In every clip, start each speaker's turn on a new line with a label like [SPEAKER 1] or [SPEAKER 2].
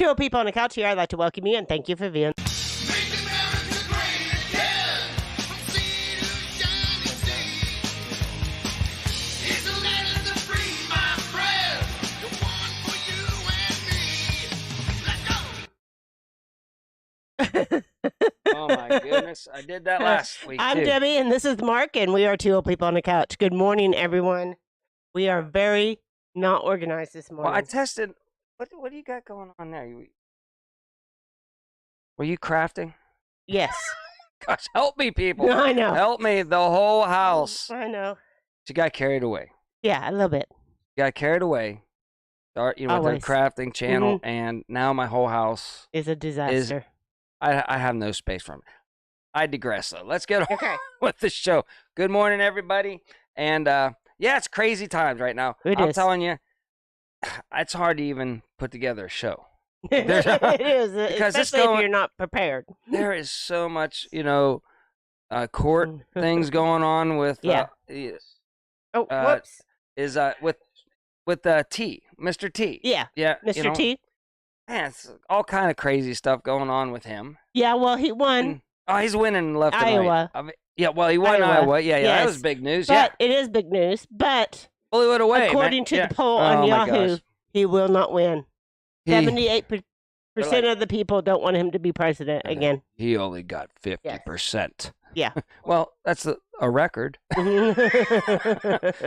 [SPEAKER 1] Two old people on the couch here. I'd like to welcome you and thank you for being.
[SPEAKER 2] Oh my goodness, I did that last week.
[SPEAKER 1] I'm
[SPEAKER 2] too.
[SPEAKER 1] Debbie, and this is Mark, and we are two old people on the couch. Good morning, everyone. We are very not organized this morning.
[SPEAKER 2] Well, I tested. What do you got going on there? Were you crafting?
[SPEAKER 1] Yes.
[SPEAKER 2] Gosh, help me, people.
[SPEAKER 1] I know.
[SPEAKER 2] Help me, the whole house.
[SPEAKER 1] I know.
[SPEAKER 2] She got carried away.
[SPEAKER 1] Yeah, a little bit.
[SPEAKER 2] Got carried away. With her
[SPEAKER 1] Always.
[SPEAKER 2] crafting channel, and now my whole house
[SPEAKER 1] Is a disaster.
[SPEAKER 2] I have no space for it. I digress, though. Let's get on
[SPEAKER 1] Okay.
[SPEAKER 2] with the show. Good morning, everybody. And yeah, it's crazy times right now.
[SPEAKER 1] I'm
[SPEAKER 2] telling you, it's hard to even put together a show.
[SPEAKER 1] It is,
[SPEAKER 2] because
[SPEAKER 1] especially if you're not prepared.
[SPEAKER 2] There is so much, court things going on with.
[SPEAKER 1] Yeah. Whoops.
[SPEAKER 2] Is with T, Mr. T.
[SPEAKER 1] Yeah.
[SPEAKER 2] Yeah.
[SPEAKER 1] Mr. T.
[SPEAKER 2] Man, it's all kind of crazy stuff going on with him.
[SPEAKER 1] Yeah. Well, he won.
[SPEAKER 2] He's winning left and
[SPEAKER 1] Iowa.
[SPEAKER 2] right. Yeah, well, he won Iowa. Yeah,
[SPEAKER 1] Yes.
[SPEAKER 2] That was big news.
[SPEAKER 1] But it is big news. But
[SPEAKER 2] blew it away.
[SPEAKER 1] according to the poll on Yahoo, he will not win. 78% of the people don't want him to be president again.
[SPEAKER 2] He only got 50%.
[SPEAKER 1] Yeah.
[SPEAKER 2] Well, that's a record.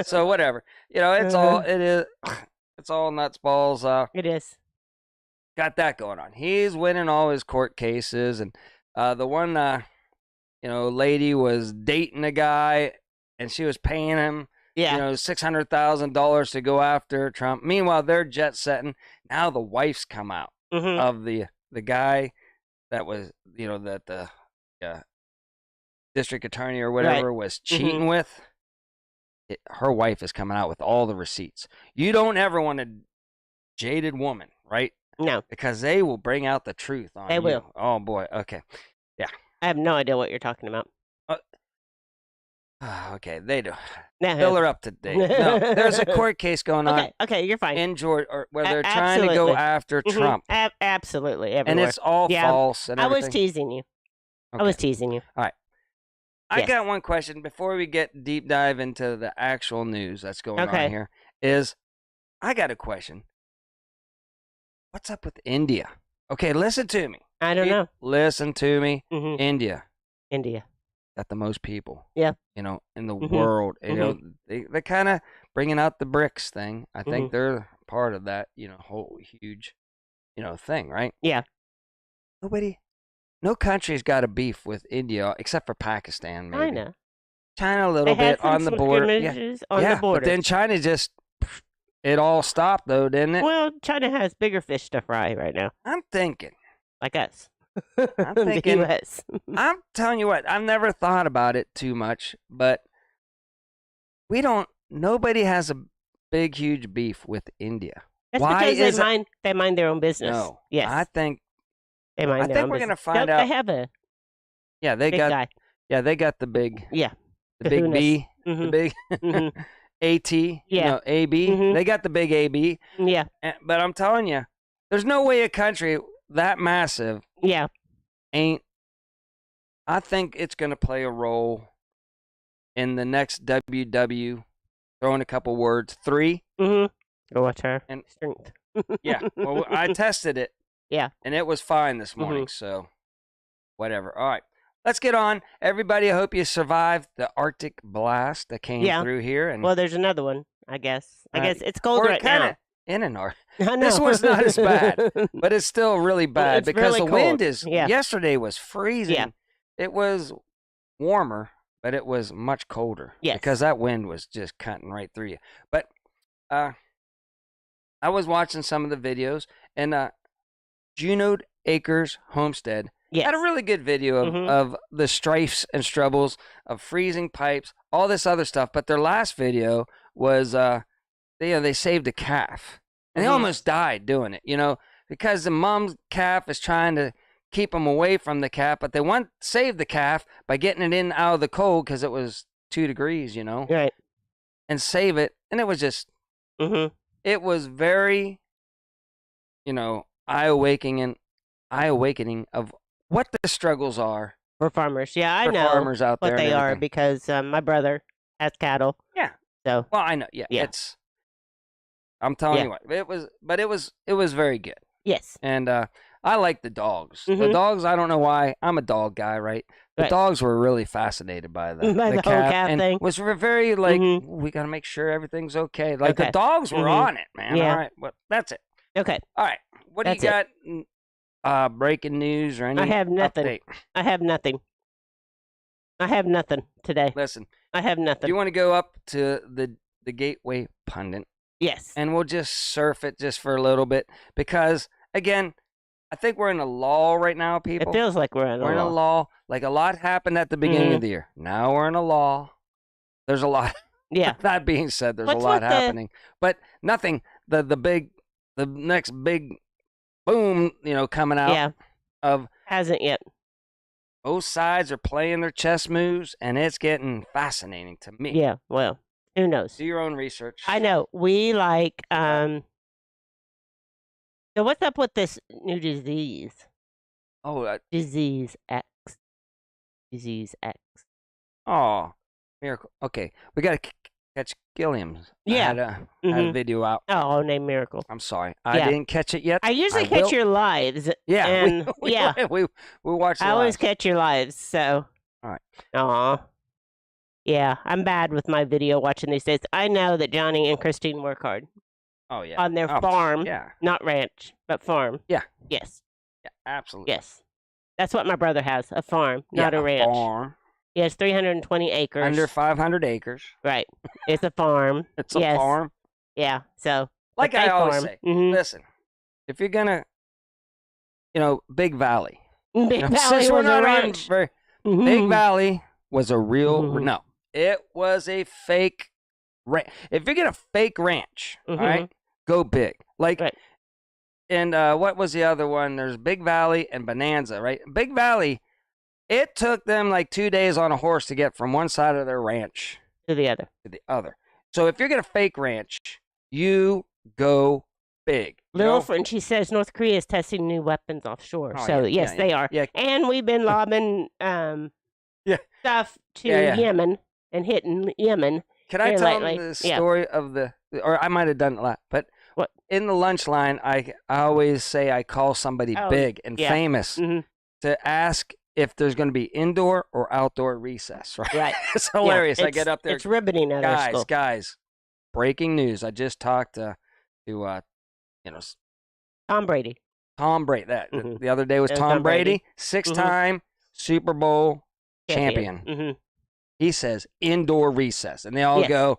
[SPEAKER 2] So whatever. It's all nuts balls.
[SPEAKER 1] It is.
[SPEAKER 2] Got that going on. He's winning all his court cases, and the one lady was dating a guy, and she was paying him $600,000 to go after Trump. Meanwhile, they're jet setting. Now the wife's come out of the guy that was that the district attorney or whatever was cheating with. Her wife is coming out with all the receipts. You don't ever want a jaded woman, right?
[SPEAKER 1] No.
[SPEAKER 2] Because they will bring out the truth on you.
[SPEAKER 1] They will.
[SPEAKER 2] Oh, boy. Okay. Yeah.
[SPEAKER 1] I have no idea what you're talking about.
[SPEAKER 2] Okay, they do.
[SPEAKER 1] No.
[SPEAKER 2] Fill her up to date. No, there's a court case going on.
[SPEAKER 1] Okay, you're fine.
[SPEAKER 2] In Georgia, where they're trying to go after Trump.
[SPEAKER 1] Absolutely, everywhere.
[SPEAKER 2] And it's all false and everything.
[SPEAKER 1] I was teasing you.
[SPEAKER 2] Okay.
[SPEAKER 1] I was teasing you.
[SPEAKER 2] All right. I got one question before we get deep dive into the actual news that's going on here. I got a question. What's up with India? Okay, listen to me.
[SPEAKER 1] I don't know.
[SPEAKER 2] Listen to me. India. Got the most people.
[SPEAKER 1] Yeah.
[SPEAKER 2] In the world. They're kind of bringing out the BRICS thing. I think they're part of that, whole huge, thing, right?
[SPEAKER 1] Yeah.
[SPEAKER 2] No country's got a beef with India except for Pakistan, maybe. China a little
[SPEAKER 1] they
[SPEAKER 2] bit
[SPEAKER 1] had
[SPEAKER 2] on the border.
[SPEAKER 1] On the border.
[SPEAKER 2] But then China just, it all stopped though, didn't it?
[SPEAKER 1] Well, China has bigger fish to fry right now.
[SPEAKER 2] I'm thinking.
[SPEAKER 1] Like us.
[SPEAKER 2] I'm thinking.
[SPEAKER 1] The US.
[SPEAKER 2] I'm telling you what, I've never thought about it too much, but nobody has a big, huge beef with India.
[SPEAKER 1] That's
[SPEAKER 2] Why
[SPEAKER 1] because they mind their own business.
[SPEAKER 2] No.
[SPEAKER 1] Yes.
[SPEAKER 2] I think
[SPEAKER 1] they mind their own
[SPEAKER 2] we're
[SPEAKER 1] business.
[SPEAKER 2] going to find out.
[SPEAKER 1] They have a
[SPEAKER 2] they
[SPEAKER 1] big
[SPEAKER 2] got
[SPEAKER 1] guy.
[SPEAKER 2] Yeah, they got the big.
[SPEAKER 1] Yeah.
[SPEAKER 2] The big B, the big AT, AB. They got the big AB.
[SPEAKER 1] Yeah.
[SPEAKER 2] But I'm telling you, there's no way a country that massive ain't. I think it's going to play a role in the next WW. Throwing a couple words. 3.
[SPEAKER 1] Go watch her.
[SPEAKER 2] And
[SPEAKER 1] strength.
[SPEAKER 2] Yeah. Well, I tested it.
[SPEAKER 1] Yeah.
[SPEAKER 2] And it was fine this morning. So, whatever. All right. Let's get on. Everybody, I hope you survived the Arctic blast that came through here. And
[SPEAKER 1] well, there's another one, I guess. I guess it's cold right now.
[SPEAKER 2] In and out.
[SPEAKER 1] I know.
[SPEAKER 2] This one's not as bad, but it's still really bad because
[SPEAKER 1] really
[SPEAKER 2] the wind is.
[SPEAKER 1] Yeah.
[SPEAKER 2] Yesterday was freezing.
[SPEAKER 1] Yeah.
[SPEAKER 2] It was warmer, but it was much colder.
[SPEAKER 1] Yes.
[SPEAKER 2] Because that wind was just cutting right through you. But I was watching some of the videos, and Juno Acres Homestead had a really good video of the strifes and struggles of freezing pipes, all this other stuff. But their last video was they saved a calf, and they almost died doing it, because the mom's calf is trying to keep them away from the calf, but they want to save the calf by getting it in out of the cold because it was 2 degrees,
[SPEAKER 1] right,
[SPEAKER 2] and save it. And it was just, it was very, eye-awakening of what the struggles are
[SPEAKER 1] for farmers. Yeah, I
[SPEAKER 2] for
[SPEAKER 1] know
[SPEAKER 2] farmers out there
[SPEAKER 1] what
[SPEAKER 2] and
[SPEAKER 1] they are
[SPEAKER 2] everything.
[SPEAKER 1] because my brother has cattle.
[SPEAKER 2] Yeah.
[SPEAKER 1] So
[SPEAKER 2] Well, I know. Yeah.
[SPEAKER 1] Yeah.
[SPEAKER 2] I'm telling
[SPEAKER 1] Yeah.
[SPEAKER 2] you what, it was very good.
[SPEAKER 1] Yes.
[SPEAKER 2] And I like the dogs. The
[SPEAKER 1] Mhm.
[SPEAKER 2] dogs, I don't know why. I'm a dog guy, right? The
[SPEAKER 1] Right.
[SPEAKER 2] dogs were really fascinated by
[SPEAKER 1] By the whole
[SPEAKER 2] calf
[SPEAKER 1] calf
[SPEAKER 2] and
[SPEAKER 1] thing.
[SPEAKER 2] was very like,
[SPEAKER 1] Mhm.
[SPEAKER 2] we got to make sure everything's okay. Like
[SPEAKER 1] Okay.
[SPEAKER 2] the dogs were
[SPEAKER 1] Mhm.
[SPEAKER 2] on it, man.
[SPEAKER 1] Yeah.
[SPEAKER 2] All right. Well, that's it.
[SPEAKER 1] Okay.
[SPEAKER 2] All right. What
[SPEAKER 1] That's
[SPEAKER 2] do you got? Breaking news or any
[SPEAKER 1] I have nothing.
[SPEAKER 2] update?
[SPEAKER 1] I have nothing. I have nothing today.
[SPEAKER 2] Listen,
[SPEAKER 1] I have
[SPEAKER 2] do
[SPEAKER 1] nothing.
[SPEAKER 2] you want to go up to the Gateway Pundit?
[SPEAKER 1] Yes.
[SPEAKER 2] And we'll just surf it just for a little bit because, again, I think we're in a lull right now, people.
[SPEAKER 1] It feels like we're in a
[SPEAKER 2] lull. Like a lot happened at the beginning of the year. Now we're in a lull. There's a lot.
[SPEAKER 1] Yeah.
[SPEAKER 2] That being said, there's
[SPEAKER 1] What's
[SPEAKER 2] a lot
[SPEAKER 1] with the-
[SPEAKER 2] happening, but nothing. The next big boom, coming out
[SPEAKER 1] Yeah.
[SPEAKER 2] of
[SPEAKER 1] Hasn't yet.
[SPEAKER 2] both sides are playing their chess moves, and it's getting fascinating to me.
[SPEAKER 1] Yeah. Well, who knows?
[SPEAKER 2] Do your own research.
[SPEAKER 1] I know. We like. So what's up with this new disease?
[SPEAKER 2] Oh,
[SPEAKER 1] Disease X. Disease X.
[SPEAKER 2] oh, miracle. Okay, we got to catch Gilliam's.
[SPEAKER 1] Yeah.
[SPEAKER 2] I had a video out.
[SPEAKER 1] Oh, named Miracle.
[SPEAKER 2] I'm sorry, I
[SPEAKER 1] Yeah.
[SPEAKER 2] didn't catch it yet.
[SPEAKER 1] I usually
[SPEAKER 2] will.
[SPEAKER 1] catch your lives.
[SPEAKER 2] Yeah,
[SPEAKER 1] And
[SPEAKER 2] we watch.
[SPEAKER 1] I always catch your lives. So.
[SPEAKER 2] All right.
[SPEAKER 1] Aw. Yeah, I'm bad with my video watching these days. I know that Johnny and Christine work hard
[SPEAKER 2] Oh yeah.
[SPEAKER 1] on their
[SPEAKER 2] Oh,
[SPEAKER 1] farm,
[SPEAKER 2] Yeah.
[SPEAKER 1] not ranch, but farm.
[SPEAKER 2] Yeah.
[SPEAKER 1] Yes.
[SPEAKER 2] Yeah. Absolutely.
[SPEAKER 1] Yes. That's what my brother has, a farm, not a ranch.
[SPEAKER 2] Farm.
[SPEAKER 1] He has 320 acres.
[SPEAKER 2] Under 500 acres.
[SPEAKER 1] Right. It's a farm.
[SPEAKER 2] It's a
[SPEAKER 1] Yes.
[SPEAKER 2] farm.
[SPEAKER 1] Yeah. So.
[SPEAKER 2] Like
[SPEAKER 1] but
[SPEAKER 2] I
[SPEAKER 1] they
[SPEAKER 2] always
[SPEAKER 1] farm.
[SPEAKER 2] say,
[SPEAKER 1] Mhm.
[SPEAKER 2] listen, if you're gonna, Big Valley.
[SPEAKER 1] Big Valley
[SPEAKER 2] Since we're
[SPEAKER 1] was a
[SPEAKER 2] not on
[SPEAKER 1] ranch.
[SPEAKER 2] Big
[SPEAKER 1] Mhm.
[SPEAKER 2] Valley was a real
[SPEAKER 1] Mhm.
[SPEAKER 2] no. It was a fake ranch. If you're gonna fake ranch, all right, go big. Like,
[SPEAKER 1] Right.
[SPEAKER 2] and what was the other one? There's Big Valley and Bonanza, right? Big Valley. It took them like 2 days on a horse to get from one side of their ranch
[SPEAKER 1] To the other.
[SPEAKER 2] to the other. So if you're gonna fake ranch, you go big.
[SPEAKER 1] Little friend, she says North Korea is testing new weapons offshore.
[SPEAKER 2] Oh,
[SPEAKER 1] So
[SPEAKER 2] yeah,
[SPEAKER 1] yes,
[SPEAKER 2] yeah,
[SPEAKER 1] they are.
[SPEAKER 2] yeah.
[SPEAKER 1] And we've been lobbing
[SPEAKER 2] Yeah.
[SPEAKER 1] stuff to
[SPEAKER 2] Yeah.
[SPEAKER 1] Yemen and hitting Yemen.
[SPEAKER 2] Can I
[SPEAKER 1] Very
[SPEAKER 2] tell
[SPEAKER 1] lightly.
[SPEAKER 2] them the
[SPEAKER 1] Yeah.
[SPEAKER 2] story of or I might have done it a lot, but
[SPEAKER 1] What?
[SPEAKER 2] in the lunch line, I always say I call somebody
[SPEAKER 1] Oh,
[SPEAKER 2] big and
[SPEAKER 1] yeah.
[SPEAKER 2] famous
[SPEAKER 1] Mhm.
[SPEAKER 2] to ask if there's going to be indoor or outdoor recess. Right?
[SPEAKER 1] Right.
[SPEAKER 2] It's hilarious. I get up there,
[SPEAKER 1] It's riveting at our school.
[SPEAKER 2] guys. Breaking news! I just talked to
[SPEAKER 1] Tom Brady.
[SPEAKER 2] Tom Brady.
[SPEAKER 1] Mhm.
[SPEAKER 2] The other day was
[SPEAKER 1] It was
[SPEAKER 2] Tom
[SPEAKER 1] Tom Brady.
[SPEAKER 2] Brady, 6-time Super Bowl champion.
[SPEAKER 1] hmm
[SPEAKER 2] He says indoor recess, and they all
[SPEAKER 1] Yes.
[SPEAKER 2] go.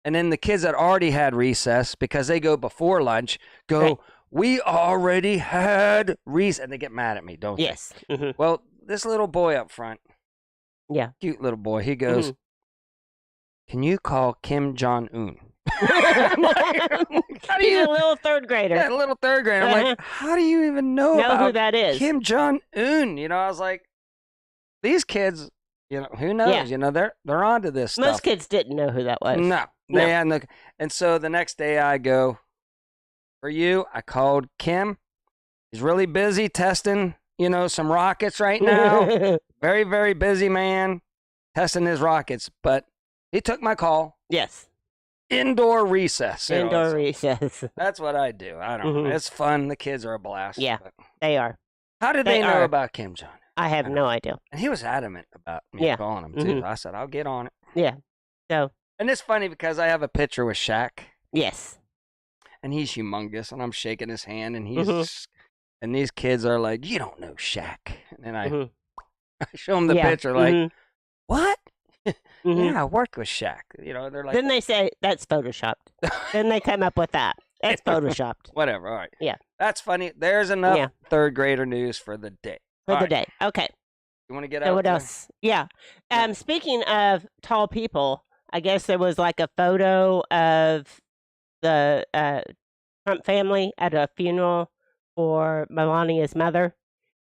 [SPEAKER 2] And then the kids that already had recess, because they go before lunch, go,
[SPEAKER 1] Right.
[SPEAKER 2] we already had recess. And they get mad at me, don't
[SPEAKER 1] Yes. hmm
[SPEAKER 2] they? Well, this little boy up front,
[SPEAKER 1] Yeah.
[SPEAKER 2] cute little boy, he goes,
[SPEAKER 1] Mhm.
[SPEAKER 2] can you call Kim Jong-un? How do
[SPEAKER 1] He's
[SPEAKER 2] you,
[SPEAKER 1] a little third grader.
[SPEAKER 2] yeah, little third grader. I'm like, how do you even know
[SPEAKER 1] Know who
[SPEAKER 2] about
[SPEAKER 1] that is?
[SPEAKER 2] Kim Jong-un? I was like, these kids, who knows?
[SPEAKER 1] Yeah.
[SPEAKER 2] They're onto this stuff.
[SPEAKER 1] Most kids didn't know who that was.
[SPEAKER 2] No,
[SPEAKER 1] No.
[SPEAKER 2] they had no. And so the next day I go, for you, I called Kim. He's really busy testing, some rockets right now. Very, very busy man testing his rockets. But he took my call.
[SPEAKER 1] Yes.
[SPEAKER 2] Indoor recess.
[SPEAKER 1] Indoor recess.
[SPEAKER 2] That's what I do. I don't know.
[SPEAKER 1] Mhm.
[SPEAKER 2] It's fun. The kids are a blast.
[SPEAKER 1] Yeah.
[SPEAKER 2] But
[SPEAKER 1] They are.
[SPEAKER 2] how did
[SPEAKER 1] They
[SPEAKER 2] they know
[SPEAKER 1] are.
[SPEAKER 2] about Kim Jong?
[SPEAKER 1] I have no idea.
[SPEAKER 2] And he was adamant about me
[SPEAKER 1] Yeah.
[SPEAKER 2] calling him, too.
[SPEAKER 1] Mhm.
[SPEAKER 2] I said, I'll get on it.
[SPEAKER 1] Yeah. So,
[SPEAKER 2] And it's funny because I have a picture with Shaq.
[SPEAKER 1] yes.
[SPEAKER 2] And he's humongous, and I'm shaking his hand, and he's
[SPEAKER 1] Mhm.
[SPEAKER 2] and these kids are like, you don't know Shaq. And I,
[SPEAKER 1] Mhm.
[SPEAKER 2] I show them the
[SPEAKER 1] Yeah.
[SPEAKER 2] picture, like,
[SPEAKER 1] Mhm.
[SPEAKER 2] what?
[SPEAKER 1] Mhm.
[SPEAKER 2] Yeah, I worked with Shaq. They're like,
[SPEAKER 1] Then they say that's photoshopped. Then they come up with that. That's photoshopped
[SPEAKER 2] whatever. All right.
[SPEAKER 1] Yeah.
[SPEAKER 2] That's funny. There's enough
[SPEAKER 1] Yeah.
[SPEAKER 2] third grader news for the day.
[SPEAKER 1] for
[SPEAKER 2] All
[SPEAKER 1] the
[SPEAKER 2] right.
[SPEAKER 1] day. Okay.
[SPEAKER 2] You want to get
[SPEAKER 1] So
[SPEAKER 2] out
[SPEAKER 1] what
[SPEAKER 2] there?
[SPEAKER 1] else? Yeah.
[SPEAKER 2] Yeah.
[SPEAKER 1] Speaking of tall people, I guess there was like a photo of the Trump family at a funeral for Melania's mother.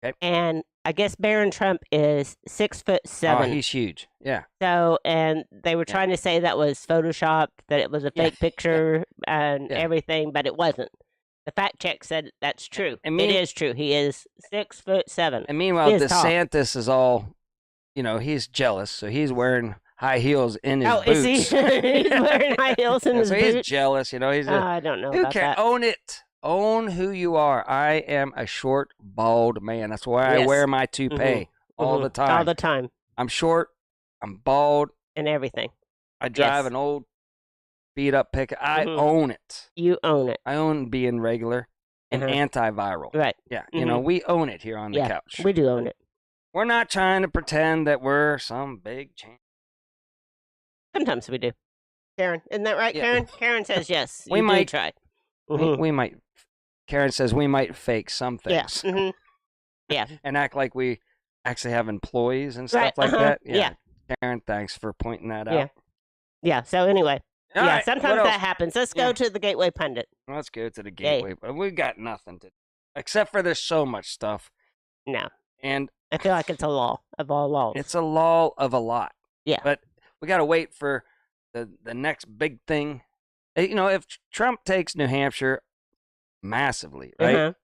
[SPEAKER 2] Okay.
[SPEAKER 1] And I guess Barron Trump is 6'7".
[SPEAKER 2] Oh, he's huge. Yeah.
[SPEAKER 1] So, and they were
[SPEAKER 2] Yeah.
[SPEAKER 1] trying to say that was photoshopped, that it was a
[SPEAKER 2] Yeah.
[SPEAKER 1] fake picture and
[SPEAKER 2] Yeah.
[SPEAKER 1] everything, but it wasn't. The fact check said that's true.
[SPEAKER 2] And
[SPEAKER 1] it is true. He is 6'7".
[SPEAKER 2] And meanwhile, DeSantis
[SPEAKER 1] tall.
[SPEAKER 2] is all, he's jealous, so he's wearing high heels in his boots.
[SPEAKER 1] Is he? He's wearing high heels in his boots?
[SPEAKER 2] So he's jealous, he's
[SPEAKER 1] I don't know about that.
[SPEAKER 2] Own it. Own who you are. I am a short, bald man. That's why I wear my toupee all the time.
[SPEAKER 1] All the time.
[SPEAKER 2] I'm short, I'm bald.
[SPEAKER 1] And everything.
[SPEAKER 2] I drive an old beat-up pickup. I own it.
[SPEAKER 1] You own it.
[SPEAKER 2] I own being regular and antiviral.
[SPEAKER 1] Right.
[SPEAKER 2] Yeah, we own it here on the couch.
[SPEAKER 1] We do own it.
[SPEAKER 2] We're not trying to pretend that we're some big champ.
[SPEAKER 1] Sometimes we do. Karen, isn't that right, Karen? Karen says yes.
[SPEAKER 2] We might
[SPEAKER 1] try.
[SPEAKER 2] We might. Karen says we might fake some things.
[SPEAKER 1] Yeah. Yeah.
[SPEAKER 2] And act like we actually have employees and stuff like that. Yeah. Karen, thanks for pointing that out.
[SPEAKER 1] Yeah. So anyway.
[SPEAKER 2] All right,
[SPEAKER 1] sometimes that happens. Let's go to the Gateway Pundit.
[SPEAKER 2] Let's go to the Gateway. We got nothing to, except for there's so much stuff.
[SPEAKER 1] No.
[SPEAKER 2] And
[SPEAKER 1] I feel like it's a law of all laws.
[SPEAKER 2] It's a law of a lot.
[SPEAKER 1] Yeah.
[SPEAKER 2] But we got to wait for the next big thing. If Trump takes New Hampshire massively, right?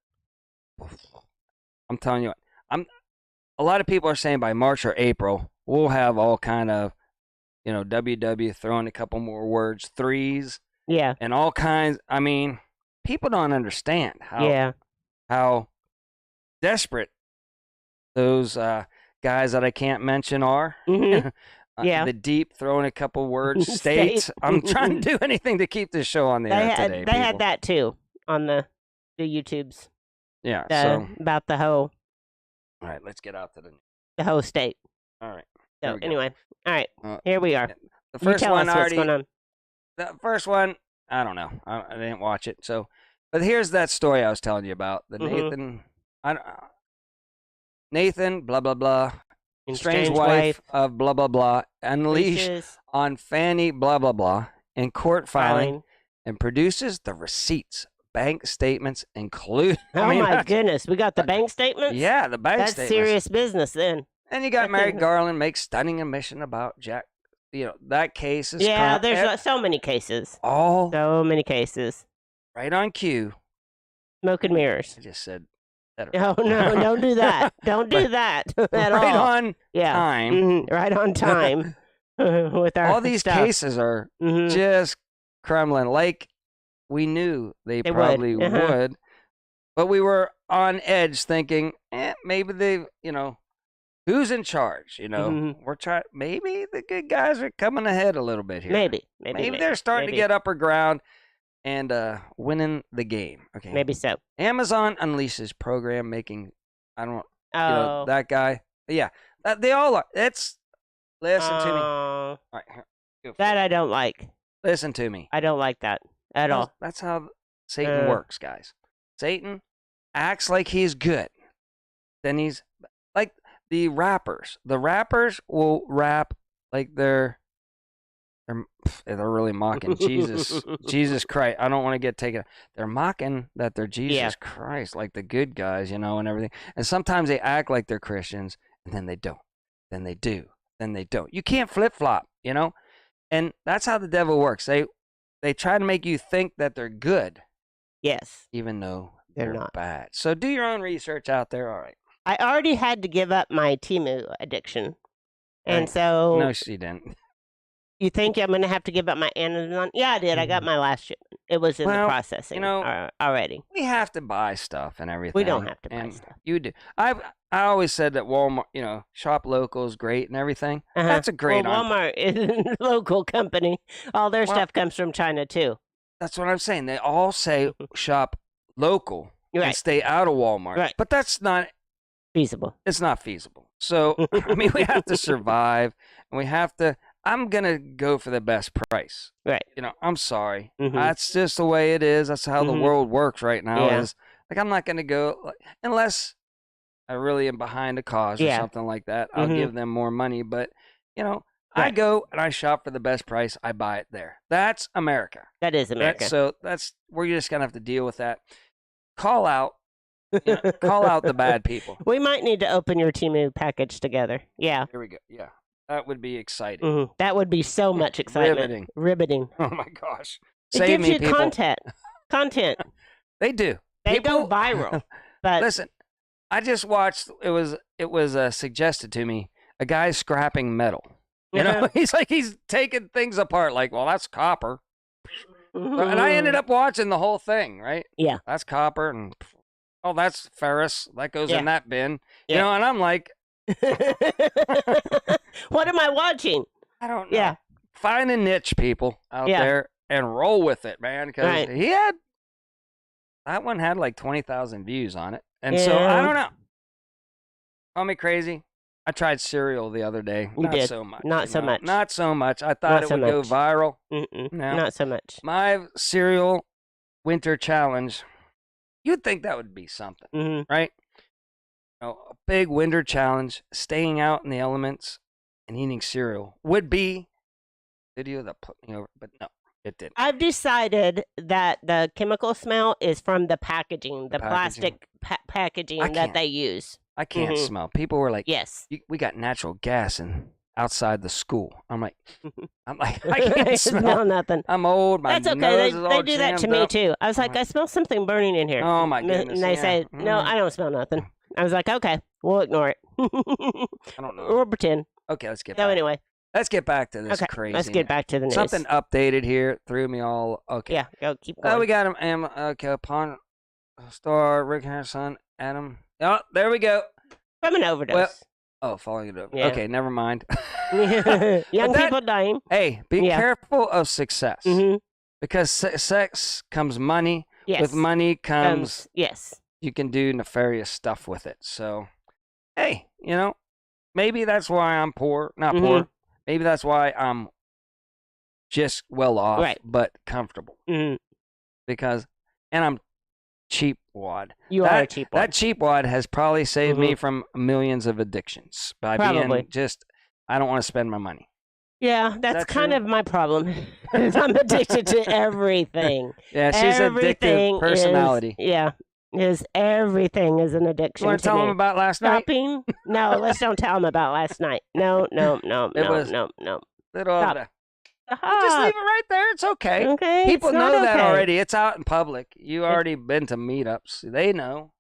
[SPEAKER 2] I'm telling you what, a lot of people are saying by March or April, we'll have all kind of, WW throwing a couple more words, threes.
[SPEAKER 1] Yeah.
[SPEAKER 2] And all kinds. I mean, people don't understand how desperate those guys that I can't mention are. The Deep throwing a couple words, states. I'm trying to do anything to keep this show on the air today.
[SPEAKER 1] They had that too on the YouTubes.
[SPEAKER 2] Yeah.
[SPEAKER 1] About the whole.
[SPEAKER 2] All right, let's get out to
[SPEAKER 1] the whole state.
[SPEAKER 2] All right.
[SPEAKER 1] So anyway, all right, here we are.
[SPEAKER 2] The first one
[SPEAKER 1] what's going on.
[SPEAKER 2] The first one, I don't know. I didn't watch it. So, but here's that story I was telling you about. The Nathan, blah blah blah. Strange wife of blah blah blah unleashed on Fanny blah blah blah in court filing and produces the receipts, bank statements include.
[SPEAKER 1] My goodness, we got the bank statements.
[SPEAKER 2] Yeah, the bank statements.
[SPEAKER 1] That's serious business then.
[SPEAKER 2] And you got Merrick Garland makes stunning admission about Jack. That case is
[SPEAKER 1] there's so many cases. So many cases.
[SPEAKER 2] Right on cue.
[SPEAKER 1] Smoke and mirrors.
[SPEAKER 2] I just said.
[SPEAKER 1] No, don't do that. Don't do that at all.
[SPEAKER 2] Right on time.
[SPEAKER 1] Right on time. With our
[SPEAKER 2] all these cases are just crumbling. Like we knew they probably would, but we were on edge, thinking, maybe they, who's in charge? We're trying. Maybe the good guys are coming ahead a little bit here.
[SPEAKER 1] Maybe
[SPEAKER 2] they're starting to get upper ground. And winning the game. Okay.
[SPEAKER 1] Maybe so.
[SPEAKER 2] Amazon unleashes program making. I don't. That guy. Yeah. They all are. Listen to me. All right. Here,
[SPEAKER 1] that I don't like.
[SPEAKER 2] Listen to me.
[SPEAKER 1] I don't like that at all.
[SPEAKER 2] That's how Satan works, guys. Satan acts like he's good. Then he's like the rappers. The rappers will rap like they're really mocking Jesus Christ. I don't want to get taken. They're mocking that they're Jesus Christ, like the good guys, and everything. And sometimes they act like they're Christians, and then they don't. Then they do. Then they don't. You can't flip-flop, And that's how the devil works. They try to make you think that they're good.
[SPEAKER 1] Yes.
[SPEAKER 2] Even though they're not bad. So do your own research out there. All right.
[SPEAKER 1] I already had to give up my Temu addiction. And so...
[SPEAKER 2] No, she didn't.
[SPEAKER 1] You think I'm going to have to give up my Amazon? Yeah, I did. I got my last shipment. It was in the processing already.
[SPEAKER 2] We have to buy stuff and everything.
[SPEAKER 1] We don't have to buy stuff.
[SPEAKER 2] You do. I always said that Walmart, shop local is great and everything. That's a great
[SPEAKER 1] Walmart is a local company. All their stuff comes from China, too.
[SPEAKER 2] That's what I'm saying. They all say shop local and stay out of Walmart.
[SPEAKER 1] Right.
[SPEAKER 2] But that's not
[SPEAKER 1] feasible.
[SPEAKER 2] It's not feasible. So, we have to survive, and we have to... I'm going to go for the best price.
[SPEAKER 1] Right.
[SPEAKER 2] I'm sorry. That's just the way it is. That's how the world works right now. Is like, I'm not going to go unless I really am behind a cause or something like that. I'll give them more money. But, I go and I shop for the best price. I buy it there. That's America.
[SPEAKER 1] That is America.
[SPEAKER 2] We're just going to have to deal with that. Call out the bad people.
[SPEAKER 1] We might need to open your Temu package together. Yeah.
[SPEAKER 2] Here we go. Yeah. That would be exciting.
[SPEAKER 1] That would be so much excitement.
[SPEAKER 2] Riveting.
[SPEAKER 1] Riveting.
[SPEAKER 2] Oh my gosh.
[SPEAKER 1] It gives you content.
[SPEAKER 2] They do.
[SPEAKER 1] They go viral. But
[SPEAKER 2] listen, I just watched. It was suggested to me. A guy scrapping metal. You know, he's taking things apart. Like, well, that's copper. And I ended up watching the whole thing. Right?
[SPEAKER 1] Yeah.
[SPEAKER 2] That's copper, and oh, that's ferrous. That goes in that bin. You know, and I'm like,
[SPEAKER 1] what am I watching?
[SPEAKER 2] I don't know. Yeah. Find a niche, people out there, and roll with it, man. Because that one had like 20,000 views on it. And so, I don't know. Call me crazy. I tried cereal the other day. Not so much.
[SPEAKER 1] Not so much.
[SPEAKER 2] Not so much. I thought it would go viral.
[SPEAKER 1] No, not so much.
[SPEAKER 2] My cereal winter challenge, you'd think that would be something, right? A big winter challenge, staying out in the elements and eating cereal would be video that put me over, but no, it didn't.
[SPEAKER 1] I've decided that the chemical smell is from the packaging, the plastic packaging that they use.
[SPEAKER 2] I can't smell. People were like,
[SPEAKER 1] "Yes,
[SPEAKER 2] we got natural gas outside the school." I'm like, I can't smell
[SPEAKER 1] nothing.
[SPEAKER 2] I'm old. My
[SPEAKER 1] That's okay.
[SPEAKER 2] nose is all
[SPEAKER 1] they do that to me too. I was like, I smell something burning in here.
[SPEAKER 2] Oh my goodness!
[SPEAKER 1] And they say, "No, I don't smell nothing." I was like, "Okay, we'll ignore it."
[SPEAKER 2] I don't know.
[SPEAKER 1] We'll pretend.
[SPEAKER 2] Okay, let's get.
[SPEAKER 1] So anyway.
[SPEAKER 2] Let's get back to this crazy.
[SPEAKER 1] Let's get back to the news.
[SPEAKER 2] Something updated here threw me all. Okay.
[SPEAKER 1] Yeah, go keep going.
[SPEAKER 2] We got him. Okay, upon star Rick Harrison, Adam. Oh, there we go.
[SPEAKER 1] From an overdose.
[SPEAKER 2] Falling it over.
[SPEAKER 1] Yeah.
[SPEAKER 2] Okay, never mind.
[SPEAKER 1] Young people dying.
[SPEAKER 2] Hey, be careful of success. Because sex comes money.
[SPEAKER 1] Yes.
[SPEAKER 2] With money comes.
[SPEAKER 1] Yes.
[SPEAKER 2] You can do nefarious stuff with it. So, hey, maybe that's why I'm poor. Not poor. Maybe that's why I'm just well off, but comfortable. Because, and I'm cheap wad.
[SPEAKER 1] You are a cheap wad.
[SPEAKER 2] That cheap wad has probably saved me from millions of addictions by being I don't want to spend my money.
[SPEAKER 1] Yeah, that's kind of my problem. I'm addicted to everything.
[SPEAKER 2] Yeah, she's an addictive personality.
[SPEAKER 1] Everything is an addiction.
[SPEAKER 2] You want to tell them about last night?
[SPEAKER 1] Shopping? No, let's don't tell them about last night. No.
[SPEAKER 2] Little
[SPEAKER 1] Stop.
[SPEAKER 2] Just leave it right there. It's okay.
[SPEAKER 1] Okay.
[SPEAKER 2] People know that already. It's out in public. You already been to meetups. They know.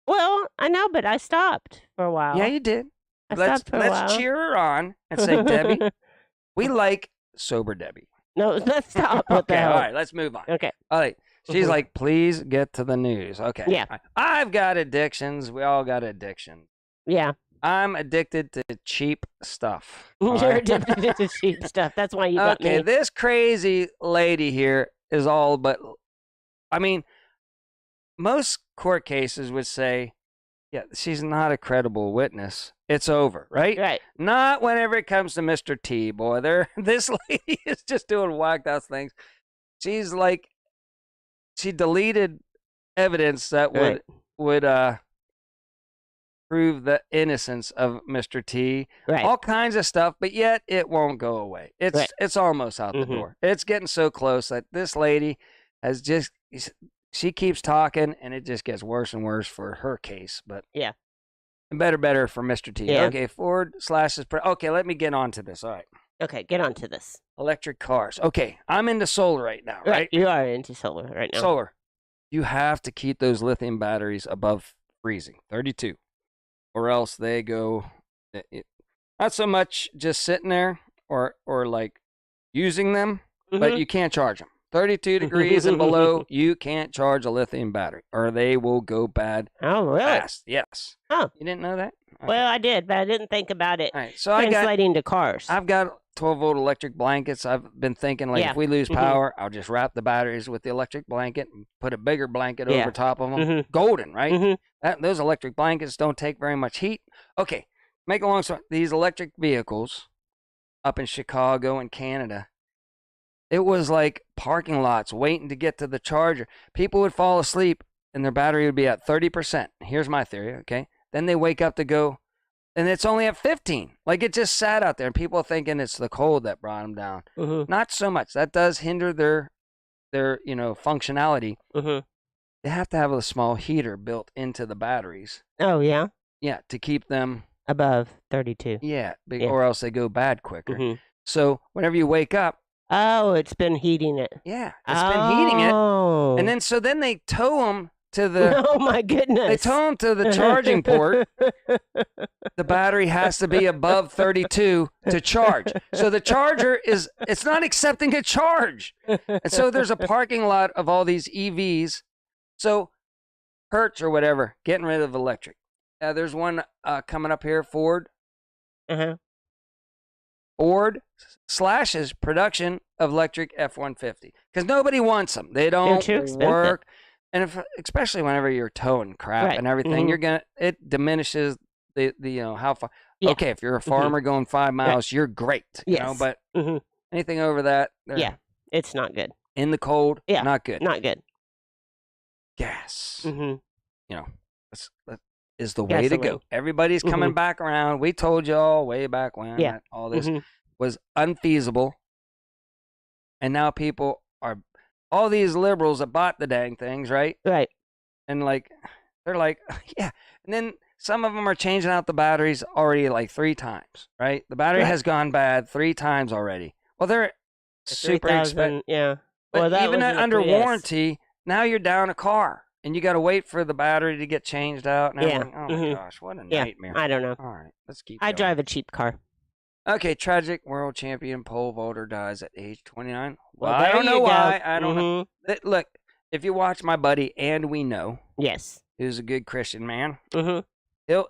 [SPEAKER 1] Well, I know, but I stopped for a while.
[SPEAKER 2] Yeah, you did.
[SPEAKER 1] Let's
[SPEAKER 2] cheer her on and say, Debbie, we like sober Debbie.
[SPEAKER 1] No, let's stop.
[SPEAKER 2] Okay, all right, let's move on.
[SPEAKER 1] Okay.
[SPEAKER 2] All right. She's like, please get to the news. Okay.
[SPEAKER 1] Yeah.
[SPEAKER 2] I've got addictions. We all got addictions.
[SPEAKER 1] Yeah.
[SPEAKER 2] I'm addicted to cheap stuff.
[SPEAKER 1] You're addicted to cheap stuff. That's why you got me.
[SPEAKER 2] Okay, this crazy lady here is all but, I mean, most court cases would say, yeah, she's not a credible witness. It's over, right?
[SPEAKER 1] Right.
[SPEAKER 2] Not whenever it comes to Mr. T, boy. This lady is just doing whacked out things. She's like, she deleted evidence that would prove the innocence of Mr. T.
[SPEAKER 1] Right.
[SPEAKER 2] All kinds of stuff, but yet it won't go away. It's almost out the door. It's getting so close that this lady has she keeps talking, and it just gets worse and worse for her case. But
[SPEAKER 1] yeah,
[SPEAKER 2] better for Mr. T.
[SPEAKER 1] Yeah.
[SPEAKER 2] Okay, okay, let me get on to this. All right.
[SPEAKER 1] Okay, get on to this.
[SPEAKER 2] Electric cars. Okay, I'm into solar right now, right?
[SPEAKER 1] You are into solar right now.
[SPEAKER 2] Solar. You have to keep those lithium batteries above freezing, 32, or else they go. Not so much just sitting there or like using them, but you can't charge them. 32 degrees and below, you can't charge a lithium battery, or they will go bad.
[SPEAKER 1] Oh, really?
[SPEAKER 2] Fast. Yes.
[SPEAKER 1] Oh,
[SPEAKER 2] you didn't know that? Okay.
[SPEAKER 1] Well, I did, but I didn't think about it.
[SPEAKER 2] All right, so
[SPEAKER 1] translating to cars.
[SPEAKER 2] I've got 12-volt electric blankets. I've been thinking, like, if we lose power, I'll just wrap the batteries with the electric blanket and put a bigger blanket over top of them. Golden, right? Those electric blankets don't take very much heat. Okay, make a long story. These electric vehicles up in Chicago and Canada, it was like parking lots waiting to get to the charger. People would fall asleep and their battery would be at 30%. Here's my theory, okay? Then they wake up to go, and it's only at 15. Like, it just sat out there, and people are thinking it's the cold that brought them down. Not so much. That does hinder their functionality. They have to have a small heater built into the batteries.
[SPEAKER 1] Oh, yeah?
[SPEAKER 2] Yeah, to keep them
[SPEAKER 1] above 32.
[SPEAKER 2] Yeah, or else they go bad quicker. So whenever you wake up,
[SPEAKER 1] Oh, it's been heating it.
[SPEAKER 2] Yeah, it's been heating it. And then they tow them to the.
[SPEAKER 1] Oh my goodness!
[SPEAKER 2] They tow them to the charging port. The battery has to be above 32 to charge. So the charger it's not accepting a charge. And so there's a parking lot of all these EVs. So Hertz or whatever, getting rid of electric. There's one coming up here, Ford. Ford slashes production of electric F-150 because nobody wants them. They don't work. And especially whenever you're towing crap and everything, it diminishes the how far. Yeah. Okay, if you're a farmer going 5 miles, you're great. You know, but anything over that,
[SPEAKER 1] it's not good.
[SPEAKER 2] In the cold, not good.
[SPEAKER 1] Not good.
[SPEAKER 2] Gas. You know, that is the way to go. Everybody's coming back around. We told y'all way back when that all this was unfeasible, and now people are. All these liberals that bought the dang things, right?
[SPEAKER 1] Right.
[SPEAKER 2] And they're like, yeah. And then some of them are changing out the batteries already like 3 times, right? The battery has gone bad 3 times already. Well, they're super expensive.
[SPEAKER 1] Yeah.
[SPEAKER 2] But even under warranty, now you're down a car and you got to wait for the battery to get changed out. And oh my gosh, what a nightmare.
[SPEAKER 1] I don't know.
[SPEAKER 2] All right, let's keep
[SPEAKER 1] I
[SPEAKER 2] going.
[SPEAKER 1] drive a cheap car.
[SPEAKER 2] Okay, tragic world champion pole vaulter dies at age 29. Well, I don't know why. I don't know. Look, if you watch my buddy, and we know, who's a good Christian man, he'll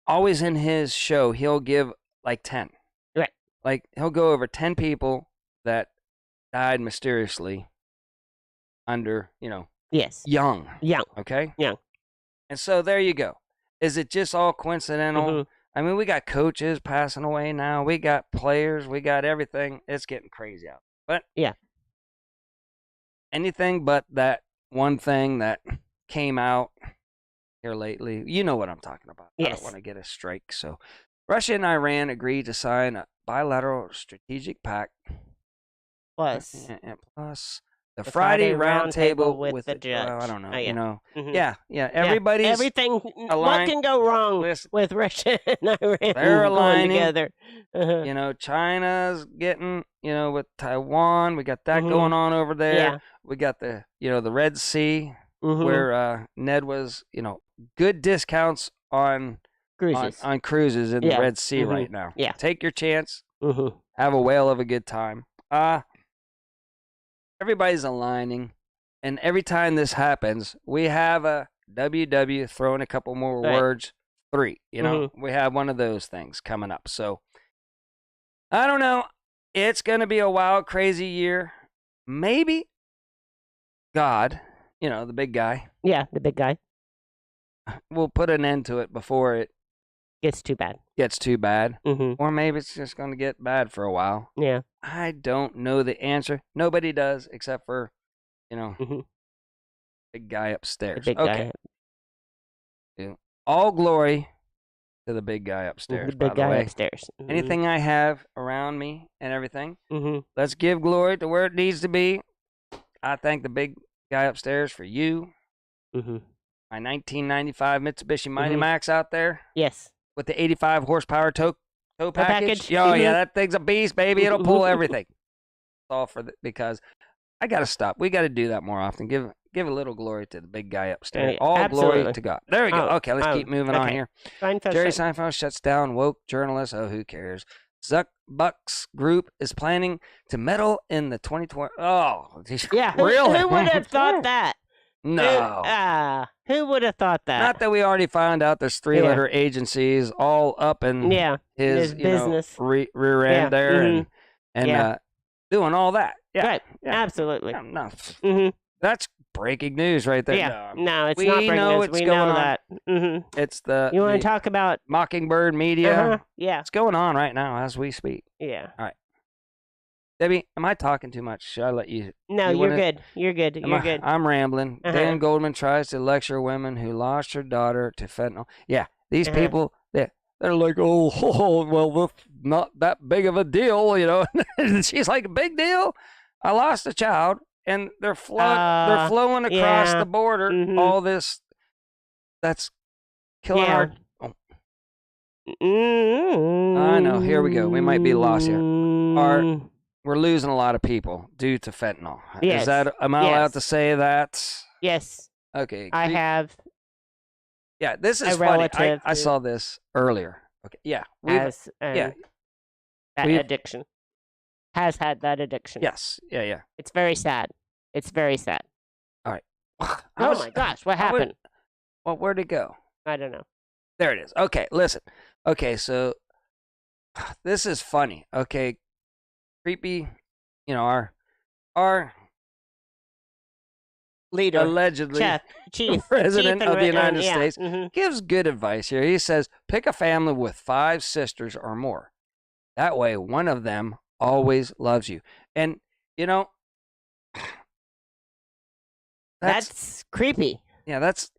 [SPEAKER 2] always in his show he'll give like 10.
[SPEAKER 1] Right.
[SPEAKER 2] Like he'll go over 10 people that died mysteriously under, young. Okay?
[SPEAKER 1] Young.
[SPEAKER 2] And so there you go. Is it just all coincidental? I mean, we got coaches passing away now. We got players. We got everything. It's getting crazy out. But anything but that one thing that came out here lately. You know what I'm talking about. I don't want to get a strike. So Russia and Iran agreed to sign a bilateral strategic pact.
[SPEAKER 1] Plus
[SPEAKER 2] the Friday roundtable with the judge. I don't know. Everybody's
[SPEAKER 1] everything.
[SPEAKER 2] aligned.
[SPEAKER 1] What can go wrong with Russia and Iran?
[SPEAKER 2] They're aligning
[SPEAKER 1] together.
[SPEAKER 2] China's getting with Taiwan. We got that going on over there.
[SPEAKER 1] Yeah.
[SPEAKER 2] We got the the Red Sea where Ned was good discounts on
[SPEAKER 1] cruises
[SPEAKER 2] on cruises in the Red Sea right now.
[SPEAKER 1] Yeah,
[SPEAKER 2] take your chance. Have a whale of a good time. Everybody's aligning, and every time this happens, we have a WW throwing a couple more words. 3, we have one of those things coming up. So I don't know. It's going to be a wild, crazy year. Maybe God, the big guy.
[SPEAKER 1] Yeah, the big guy.
[SPEAKER 2] We'll put an end to it before it
[SPEAKER 1] gets too bad.
[SPEAKER 2] Or maybe it's just going to get bad for a while.
[SPEAKER 1] Yeah.
[SPEAKER 2] I don't know the answer. Nobody does except for, big guy upstairs.
[SPEAKER 1] The big guy.
[SPEAKER 2] All glory to the big guy upstairs.
[SPEAKER 1] The big guy upstairs.
[SPEAKER 2] Anything I have around me and everything, let's give glory to where it needs to be. I thank the big guy upstairs for you. My 1995 Mitsubishi Mighty Max out there.
[SPEAKER 1] Yes.
[SPEAKER 2] With the 85 horsepower tow package. Oh, yeah, that thing's a beast, baby. It'll pull everything. It's all because I got to stop. We got to do that more often. Give a little glory to the big guy upstairs. All glory to God. There we go. Okay, let's keep moving on here. Jerry Seinfeld shuts down woke journalists. Oh, who cares? Bucks Group is planning to medal in the 2020. Oh,
[SPEAKER 1] yeah.
[SPEAKER 2] Really?
[SPEAKER 1] Who would have thought that?
[SPEAKER 2] No.
[SPEAKER 1] Who would have thought that?
[SPEAKER 2] Not that we already found out there's 3-letter agencies all up in his business rear end there and doing all that. Yeah.
[SPEAKER 1] Right. Absolutely.
[SPEAKER 2] No. That's breaking news right there.
[SPEAKER 1] Yeah. No, it's not breaking news. We know that.
[SPEAKER 2] It's the.
[SPEAKER 1] You want to talk about
[SPEAKER 2] Mockingbird Media?
[SPEAKER 1] Yeah.
[SPEAKER 2] It's going on right now as we speak.
[SPEAKER 1] Yeah.
[SPEAKER 2] All right. Debbie, am I talking too much? Should I let you?
[SPEAKER 1] No, you're good. You're good. You're good.
[SPEAKER 2] I'm rambling. Dan Goldman tries to lecture women who lost her daughter to fentanyl. Yeah, these people, they're like, oh, well, that's not that big of a deal, She's like, big deal? I lost a child, and they're flowing across the border. All this, that's killing our. Oh. I know. Here we go. We might be lost here. we're losing a lot of people due to fentanyl.
[SPEAKER 1] Yes.
[SPEAKER 2] Am I allowed to say that?
[SPEAKER 1] Yes.
[SPEAKER 2] Okay.
[SPEAKER 1] I have.
[SPEAKER 2] Yeah, this is funny. I saw this earlier. Okay. Yeah.
[SPEAKER 1] That addiction. Has had that addiction.
[SPEAKER 2] Yes. Yeah.
[SPEAKER 1] It's very sad. It's very sad.
[SPEAKER 2] All right.
[SPEAKER 1] Oh my gosh, what happened?
[SPEAKER 2] Well, where'd it go?
[SPEAKER 1] I don't know.
[SPEAKER 2] There it is. Okay, listen. Okay, so this is funny. Okay, creepy. You know, our
[SPEAKER 1] leader,
[SPEAKER 2] allegedly
[SPEAKER 1] chief
[SPEAKER 2] president of the United States,
[SPEAKER 1] mm-hmm.
[SPEAKER 2] gives good advice here. He says, pick a family with 5 sisters or more. That way, one of them always loves you. And, you know,
[SPEAKER 1] that's creepy.
[SPEAKER 2] Yeah, that's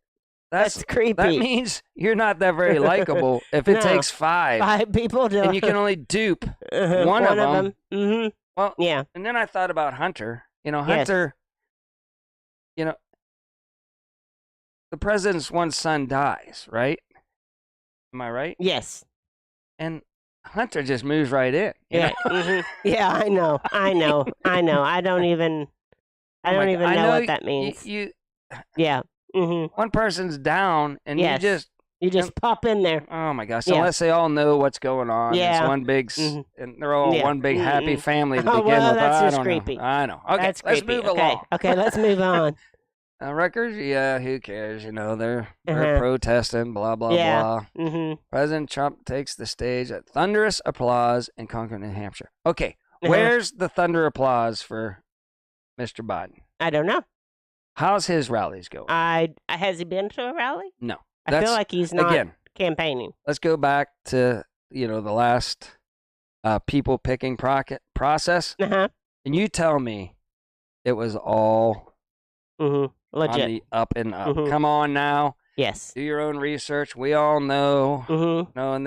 [SPEAKER 1] creepy.
[SPEAKER 2] That means you're not that very likable if it takes 5.
[SPEAKER 1] 5 people to...
[SPEAKER 2] And you can only dupe one of them.
[SPEAKER 1] Mm-hmm.
[SPEAKER 2] Well,
[SPEAKER 1] yeah.
[SPEAKER 2] And then I thought about Hunter. You know, Hunter, you know, the president's one son dies, right? Am I right?
[SPEAKER 1] Yes.
[SPEAKER 2] And Hunter just moves right in.
[SPEAKER 1] Yeah. Mm-hmm. Yeah, I know. I don't even know what that means. Yeah. Mm-hmm.
[SPEAKER 2] One person's down, and you just
[SPEAKER 1] pop in there.
[SPEAKER 2] Oh my gosh! So unless they all know what's going on, it's one big, and they're all one big happy family to begin with.
[SPEAKER 1] That's just creepy.
[SPEAKER 2] I know. Okay,
[SPEAKER 1] that's
[SPEAKER 2] let's
[SPEAKER 1] creepy.
[SPEAKER 2] move along.
[SPEAKER 1] Okay, let's move on.
[SPEAKER 2] Rutgers, who cares? You know, they're protesting, blah blah blah.
[SPEAKER 1] Mm-hmm.
[SPEAKER 2] President Trump takes the stage at thunderous applause in Concord, New Hampshire. Okay, where's the thunder applause for Mr. Biden?
[SPEAKER 1] I don't know.
[SPEAKER 2] How's his rallies going?
[SPEAKER 1] Has he been to a rally?
[SPEAKER 2] No.
[SPEAKER 1] I feel like he's not campaigning.
[SPEAKER 2] Let's go back to, the last people picking process.
[SPEAKER 1] Uh-huh.
[SPEAKER 2] And you tell me it was all
[SPEAKER 1] legit.
[SPEAKER 2] on the up and up.
[SPEAKER 1] Mm-hmm.
[SPEAKER 2] Come on now.
[SPEAKER 1] Yes.
[SPEAKER 2] Do your own research. We all know.
[SPEAKER 1] Mm-hmm.
[SPEAKER 2] And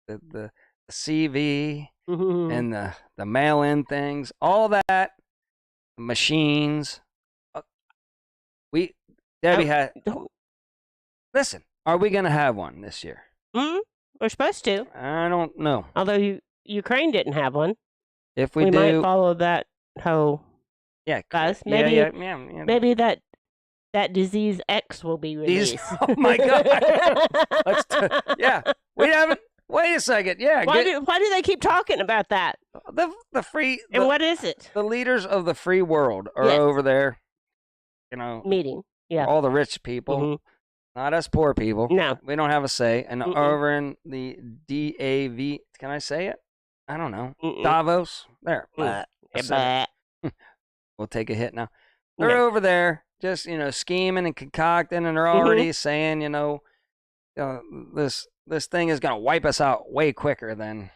[SPEAKER 2] the CV
[SPEAKER 1] mm-hmm.
[SPEAKER 2] and the mail-in things, all that, machines. Debbie had. Listen, are we going to have one this year?
[SPEAKER 1] Mm-hmm. We're supposed to.
[SPEAKER 2] I don't know.
[SPEAKER 1] Although Ukraine didn't have one.
[SPEAKER 2] If we do,
[SPEAKER 1] might follow that whole.
[SPEAKER 2] Yeah,
[SPEAKER 1] guys. Maybe maybe that disease X will be released.
[SPEAKER 2] Oh my God! We haven't. Wait a second. Yeah.
[SPEAKER 1] Why do they keep talking about that?
[SPEAKER 2] The free.
[SPEAKER 1] What is it?
[SPEAKER 2] The leaders of the free world are over there.
[SPEAKER 1] Meeting. Yeah.
[SPEAKER 2] All the rich people.
[SPEAKER 1] Mm-hmm.
[SPEAKER 2] Not us poor people.
[SPEAKER 1] No.
[SPEAKER 2] We don't have a say. And over in the DAV, can I say it? I don't know. Davos. There. We'll take a hit now. They're over there just, scheming and concocting, and they're already saying, this thing is going to wipe us out way quicker than,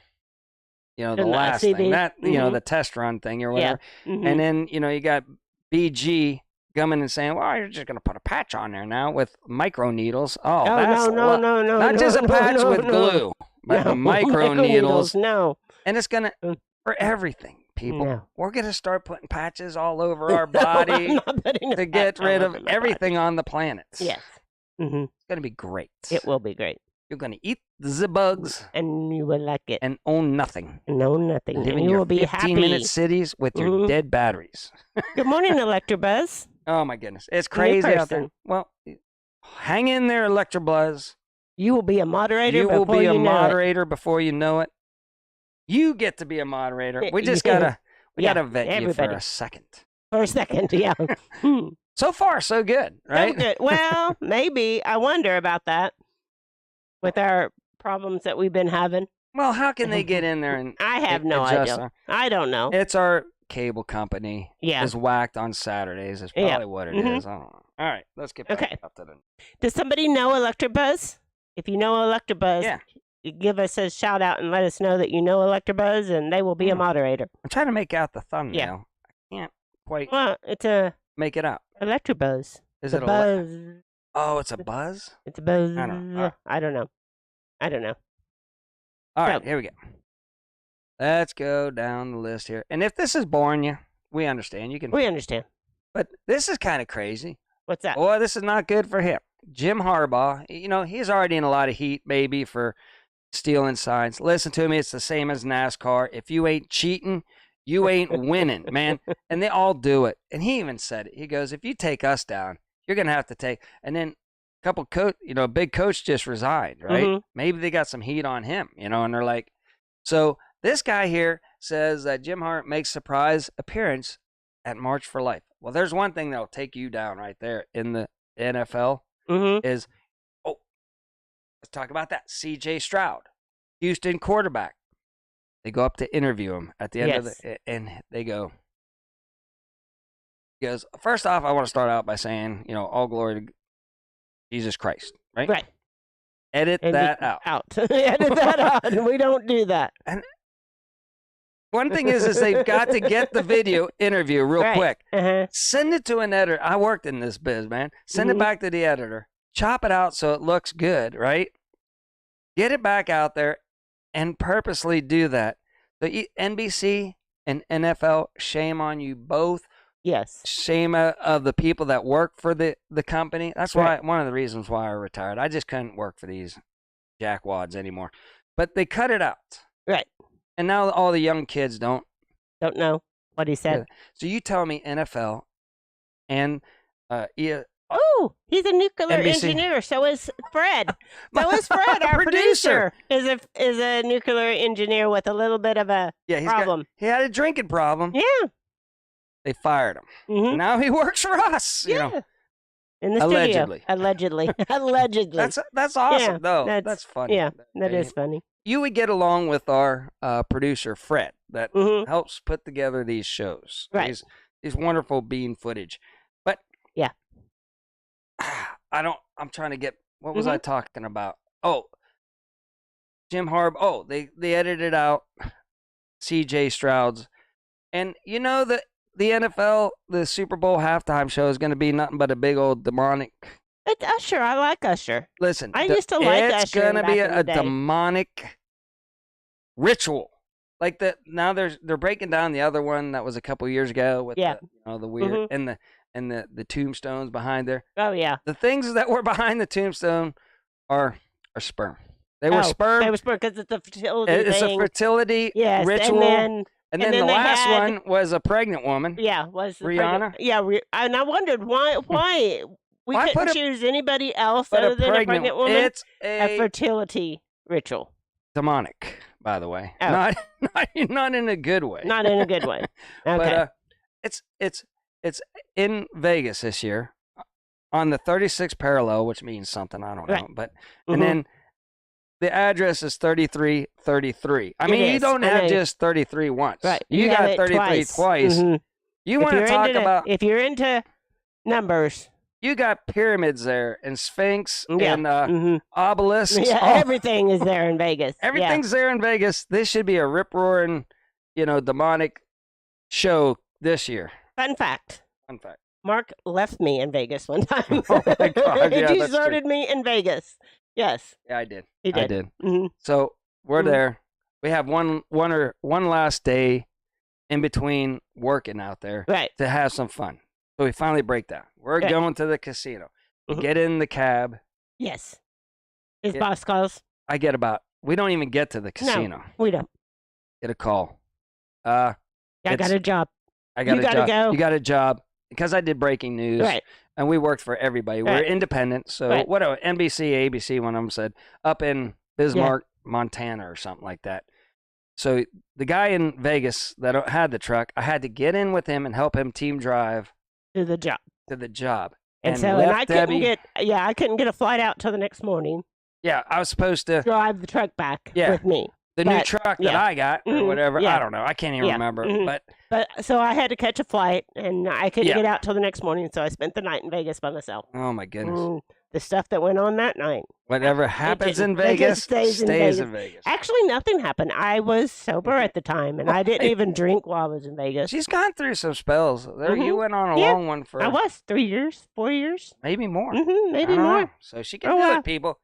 [SPEAKER 2] the last thing. That, the test run thing or whatever.
[SPEAKER 1] Yeah. Mm-hmm.
[SPEAKER 2] And then, you got BG coming and saying, well, you're just going to put a patch on there now with micro needles. Oh, that's
[SPEAKER 1] no.
[SPEAKER 2] Not just a patch with glue, but the micro needles.
[SPEAKER 1] No.
[SPEAKER 2] And it's going to, for everying, people. No. We're going to start putting patches all over our body to get rid of everything on the planet.
[SPEAKER 1] Yes. Mm-hmm.
[SPEAKER 2] It's going to be great.
[SPEAKER 1] It will be great.
[SPEAKER 2] You're going to eat the bugs.
[SPEAKER 1] And you will like it.
[SPEAKER 2] And own nothing.
[SPEAKER 1] And
[SPEAKER 2] you
[SPEAKER 1] will be happy.
[SPEAKER 2] 15-minute cities with your dead batteries.
[SPEAKER 1] Good morning, Electrobuzz.
[SPEAKER 2] Oh, my goodness. It's crazy out there. Well, hang in there, Electrobuzz.
[SPEAKER 1] You will be a moderator
[SPEAKER 2] before you know it. You get to be a moderator. We just gotta vet you for a second.
[SPEAKER 1] For a second, yeah.
[SPEAKER 2] So far, so good, right?
[SPEAKER 1] So good. Well, maybe. I wonder about that with our problems that we've been having.
[SPEAKER 2] Well, how can they get in there and
[SPEAKER 1] I have no idea. I don't know.
[SPEAKER 2] It's our cable company is whacked on Saturdays is probably what it is. I don't know. All right, let's get back up to the...
[SPEAKER 1] Does somebody know Electrobuzz? If you know Electrobuzz, give us a shout out and let us know that you know Electrobuzz, and they will be a moderator.
[SPEAKER 2] I'm trying to make out the thumbnail. Yeah. I can't quite make it out.
[SPEAKER 1] Electrobuzz.
[SPEAKER 2] Is it a buzz? Oh, it's a buzz?
[SPEAKER 1] It's a buzz.
[SPEAKER 2] I don't know.
[SPEAKER 1] I don't know.
[SPEAKER 2] All right, here we go. Let's go down the list here. And if this is boring you, we understand.
[SPEAKER 1] We understand.
[SPEAKER 2] But this is kind of crazy.
[SPEAKER 1] What's that?
[SPEAKER 2] Boy, this is not good for him. Jim Harbaugh, he's already in a lot of heat, maybe, for stealing signs. Listen to me, it's the same as NASCAR. If you ain't cheating, You ain't winning, man. And they all do it. And he even said it. He goes, if you take us down, you're going to have to take. And then a couple a big coach just resigned, right?
[SPEAKER 1] Mm-hmm.
[SPEAKER 2] Maybe they got some heat on him, and they're like, so this guy here says that Jim Hart makes surprise appearance at March for Life. Well, there's one thing that'll take you down right there in the NFL is, let's talk about that. C.J. Stroud, Houston quarterback. They go up to interview him at the end of and they go, he goes, first off, I want to start out by saying, all glory to Jesus Christ, right?
[SPEAKER 1] Right.
[SPEAKER 2] Edit that out.
[SPEAKER 1] Edit that out. We don't do that.
[SPEAKER 2] And one thing is they've got to get the video interview real quick. Send it to an editor. I worked in this biz, man. Send it back to the editor. Chop it out so it looks good, right? Get it back out there and purposely do that. So NBC and NFL, shame on you both.
[SPEAKER 1] Yes.
[SPEAKER 2] Shame of the people that work for the company. That's why one of the reasons why I retired. I just couldn't work for these jackwads anymore. But they cut it out.
[SPEAKER 1] Right.
[SPEAKER 2] And now all the young kids don't
[SPEAKER 1] know what he said.
[SPEAKER 2] So you tell me NFL and
[SPEAKER 1] oh, he's a nuclear engineer. So is Fred. So is Fred, our producer, is a nuclear engineer with a little bit of a problem.
[SPEAKER 2] He had a drinking problem.
[SPEAKER 1] Yeah.
[SPEAKER 2] They fired him. Mm-hmm. Now he works for us.
[SPEAKER 1] Yeah. In the
[SPEAKER 2] allegedly.
[SPEAKER 1] Studio. Allegedly. Allegedly.
[SPEAKER 2] That's awesome, though. That's funny.
[SPEAKER 1] Yeah, that is funny.
[SPEAKER 2] You would get along with our producer, Fred, that helps put together these shows.
[SPEAKER 1] Right.
[SPEAKER 2] These wonderful bean footage. But
[SPEAKER 1] yeah.
[SPEAKER 2] I'm trying to get, what was I talking about? Oh, Jim Harbaugh. Oh, they edited out C.J. Stroud's. And the NFL, the Super Bowl halftime show is going to be nothing but a big old demonic.
[SPEAKER 1] It's Usher. I like Usher.
[SPEAKER 2] Listen,
[SPEAKER 1] I used to like Usher.
[SPEAKER 2] It's going to be a demonic ritual. Like now they're breaking down the other one that was a couple years ago with the weird and the tombstones behind there.
[SPEAKER 1] Oh yeah.
[SPEAKER 2] The things that were behind the tombstone are sperm. They were sperm.
[SPEAKER 1] They were sperm because it's a fertility thing.
[SPEAKER 2] It's a fertility ritual. And then the last one was a pregnant woman.
[SPEAKER 1] Yeah, was
[SPEAKER 2] Rihanna.
[SPEAKER 1] And I wondered why we couldn't choose anybody else other than a pregnant woman.
[SPEAKER 2] It's
[SPEAKER 1] a fertility ritual.
[SPEAKER 2] Demonic, by the way. Oh. Not in a good way.
[SPEAKER 1] Not in a good way. Okay.
[SPEAKER 2] But it's in Vegas this year on the 36th parallel, which means something, I don't know. But and then the address is 3333. I mean, you don't have just 33 once.
[SPEAKER 1] Right.
[SPEAKER 2] You got 33 twice. Mm-hmm. You want to talk about...
[SPEAKER 1] If you're into numbers...
[SPEAKER 2] You got pyramids there and Sphinx and obelisks.
[SPEAKER 1] Yeah, everything is there in Vegas.
[SPEAKER 2] Everything's there in Vegas. This should be a rip-roaring, demonic show this year.
[SPEAKER 1] Fun fact. Mark left me in Vegas one time.
[SPEAKER 2] Oh, my God.
[SPEAKER 1] He deserted me in Vegas. Yes.
[SPEAKER 2] Yeah, I did.
[SPEAKER 1] He did.
[SPEAKER 2] I did. Mm-hmm. So we're there. We have one last day in between working out there to have some fun. So we finally break down. We're going to the casino. We get in the cab.
[SPEAKER 1] Yes. His boss calls.
[SPEAKER 2] We don't even get to the casino.
[SPEAKER 1] No, we don't.
[SPEAKER 2] Get a call.
[SPEAKER 1] I got a job.
[SPEAKER 2] I got a job.
[SPEAKER 1] Go.
[SPEAKER 2] You got a job. Because I did breaking news.
[SPEAKER 1] Right.
[SPEAKER 2] And we worked for everybody. We're independent. So whatever, NBC, ABC, one of them said, up in Bismarck, Montana or something like that. So the guy in Vegas that had the truck, I had to get in with him and help him team drive.
[SPEAKER 1] To the job.
[SPEAKER 2] And
[SPEAKER 1] I couldn't get a flight out till the next morning.
[SPEAKER 2] Yeah, I was supposed to
[SPEAKER 1] drive the truck back with me.
[SPEAKER 2] The new truck that I got or whatever. I don't know. I can't even remember. But
[SPEAKER 1] so I had to catch a flight and I couldn't get out till the next morning. So I spent the night in Vegas by myself.
[SPEAKER 2] Oh my goodness.
[SPEAKER 1] The stuff that went on that night.
[SPEAKER 2] Whatever happens in Vegas stays in Vegas.
[SPEAKER 1] Actually, nothing happened. I was sober at the time and I didn't even drink while I was in Vegas.
[SPEAKER 2] She's gone through some spells. There, you went on a long one for.
[SPEAKER 1] I was 3 years, 4 years,
[SPEAKER 2] maybe more.
[SPEAKER 1] Maybe more.
[SPEAKER 2] Know. So she can do it, people.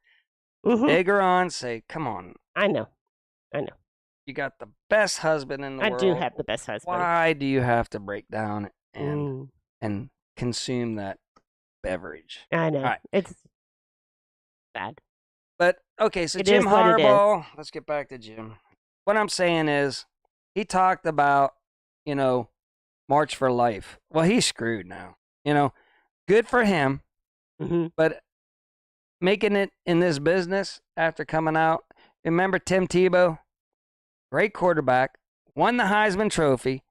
[SPEAKER 2] Egg her on. Say, come on.
[SPEAKER 1] I know.
[SPEAKER 2] You got the best husband in the world.
[SPEAKER 1] I do have the best husband.
[SPEAKER 2] Why do you have to break down and consume that beverage?
[SPEAKER 1] I know.
[SPEAKER 2] Right.
[SPEAKER 1] It's bad.
[SPEAKER 2] But, okay, so Jim Harbaugh, let's get back to Jim. What I'm saying is he talked about March for Life. Well, he's screwed now. Good for him, but making it in this business after coming out. Remember Tim Tebow? Great quarterback, won the Heisman Trophy,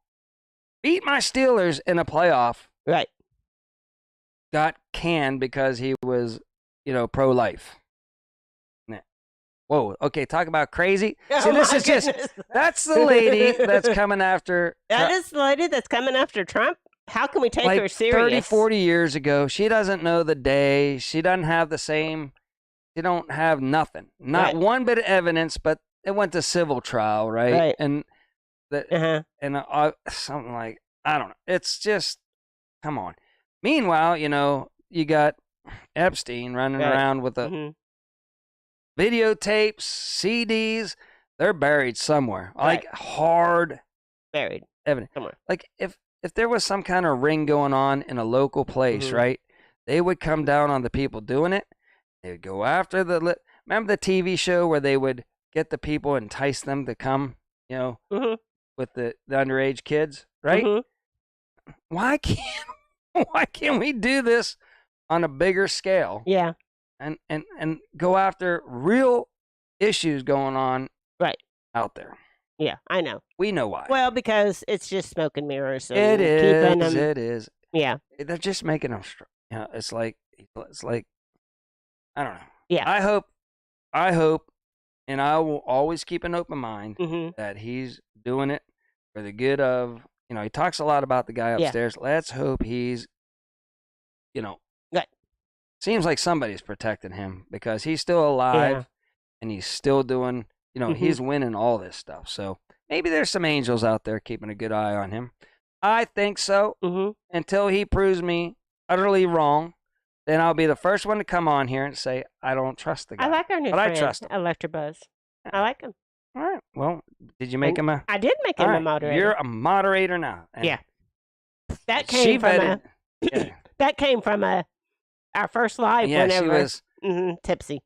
[SPEAKER 2] beat my Steelers in a playoff.
[SPEAKER 1] Right.
[SPEAKER 2] Got canned because he was, pro-life. Whoa, okay, talk about crazy. See, this is goodness. That's the lady that's coming after
[SPEAKER 1] That is the lady that's coming after Trump? How can we take her serious?
[SPEAKER 2] 30, 40 years ago, she doesn't know the day. She doesn't have she don't have nothing. Not one bit of evidence, but it went to civil trial, right?
[SPEAKER 1] Right.
[SPEAKER 2] And something like, I don't know. It's just, come on. Meanwhile, you got Epstein running around with videotapes, CDs. They're buried somewhere, like hard
[SPEAKER 1] buried
[SPEAKER 2] evidence.
[SPEAKER 1] Somewhere.
[SPEAKER 2] Like if there was some kind of ring going on in a local place, right? They would come down on the people doing it. They would go after remember the TV show where they would get the people, entice them to come, with the underage kids, right? Why can't we do this on a bigger scale?
[SPEAKER 1] Yeah.
[SPEAKER 2] And go after real issues going on out there.
[SPEAKER 1] Yeah, I know.
[SPEAKER 2] We know why.
[SPEAKER 1] Well, because it's just smoke and mirrors. So
[SPEAKER 2] it is.
[SPEAKER 1] Yeah.
[SPEAKER 2] They're just making them. It's like I don't know.
[SPEAKER 1] Yeah.
[SPEAKER 2] I hope, and I will always keep an open mind that he's doing it for the good of. He talks a lot about the guy upstairs. Let's hope he's, seems like somebody's protecting him because he's still alive and he's still doing, he's winning all this stuff. So maybe there's some angels out there keeping a good eye on him. I think so. Until he proves me utterly wrong, then I'll be the first one to come on here and say, I don't trust the guy.
[SPEAKER 1] I like our new friend,
[SPEAKER 2] I trust him.
[SPEAKER 1] Electabuzz. I like him.
[SPEAKER 2] All right. Well, did you make him a...
[SPEAKER 1] I did make him a moderator.
[SPEAKER 2] You're a moderator now.
[SPEAKER 1] Yeah. That came from that came from our first live whenever
[SPEAKER 2] she was
[SPEAKER 1] tipsy.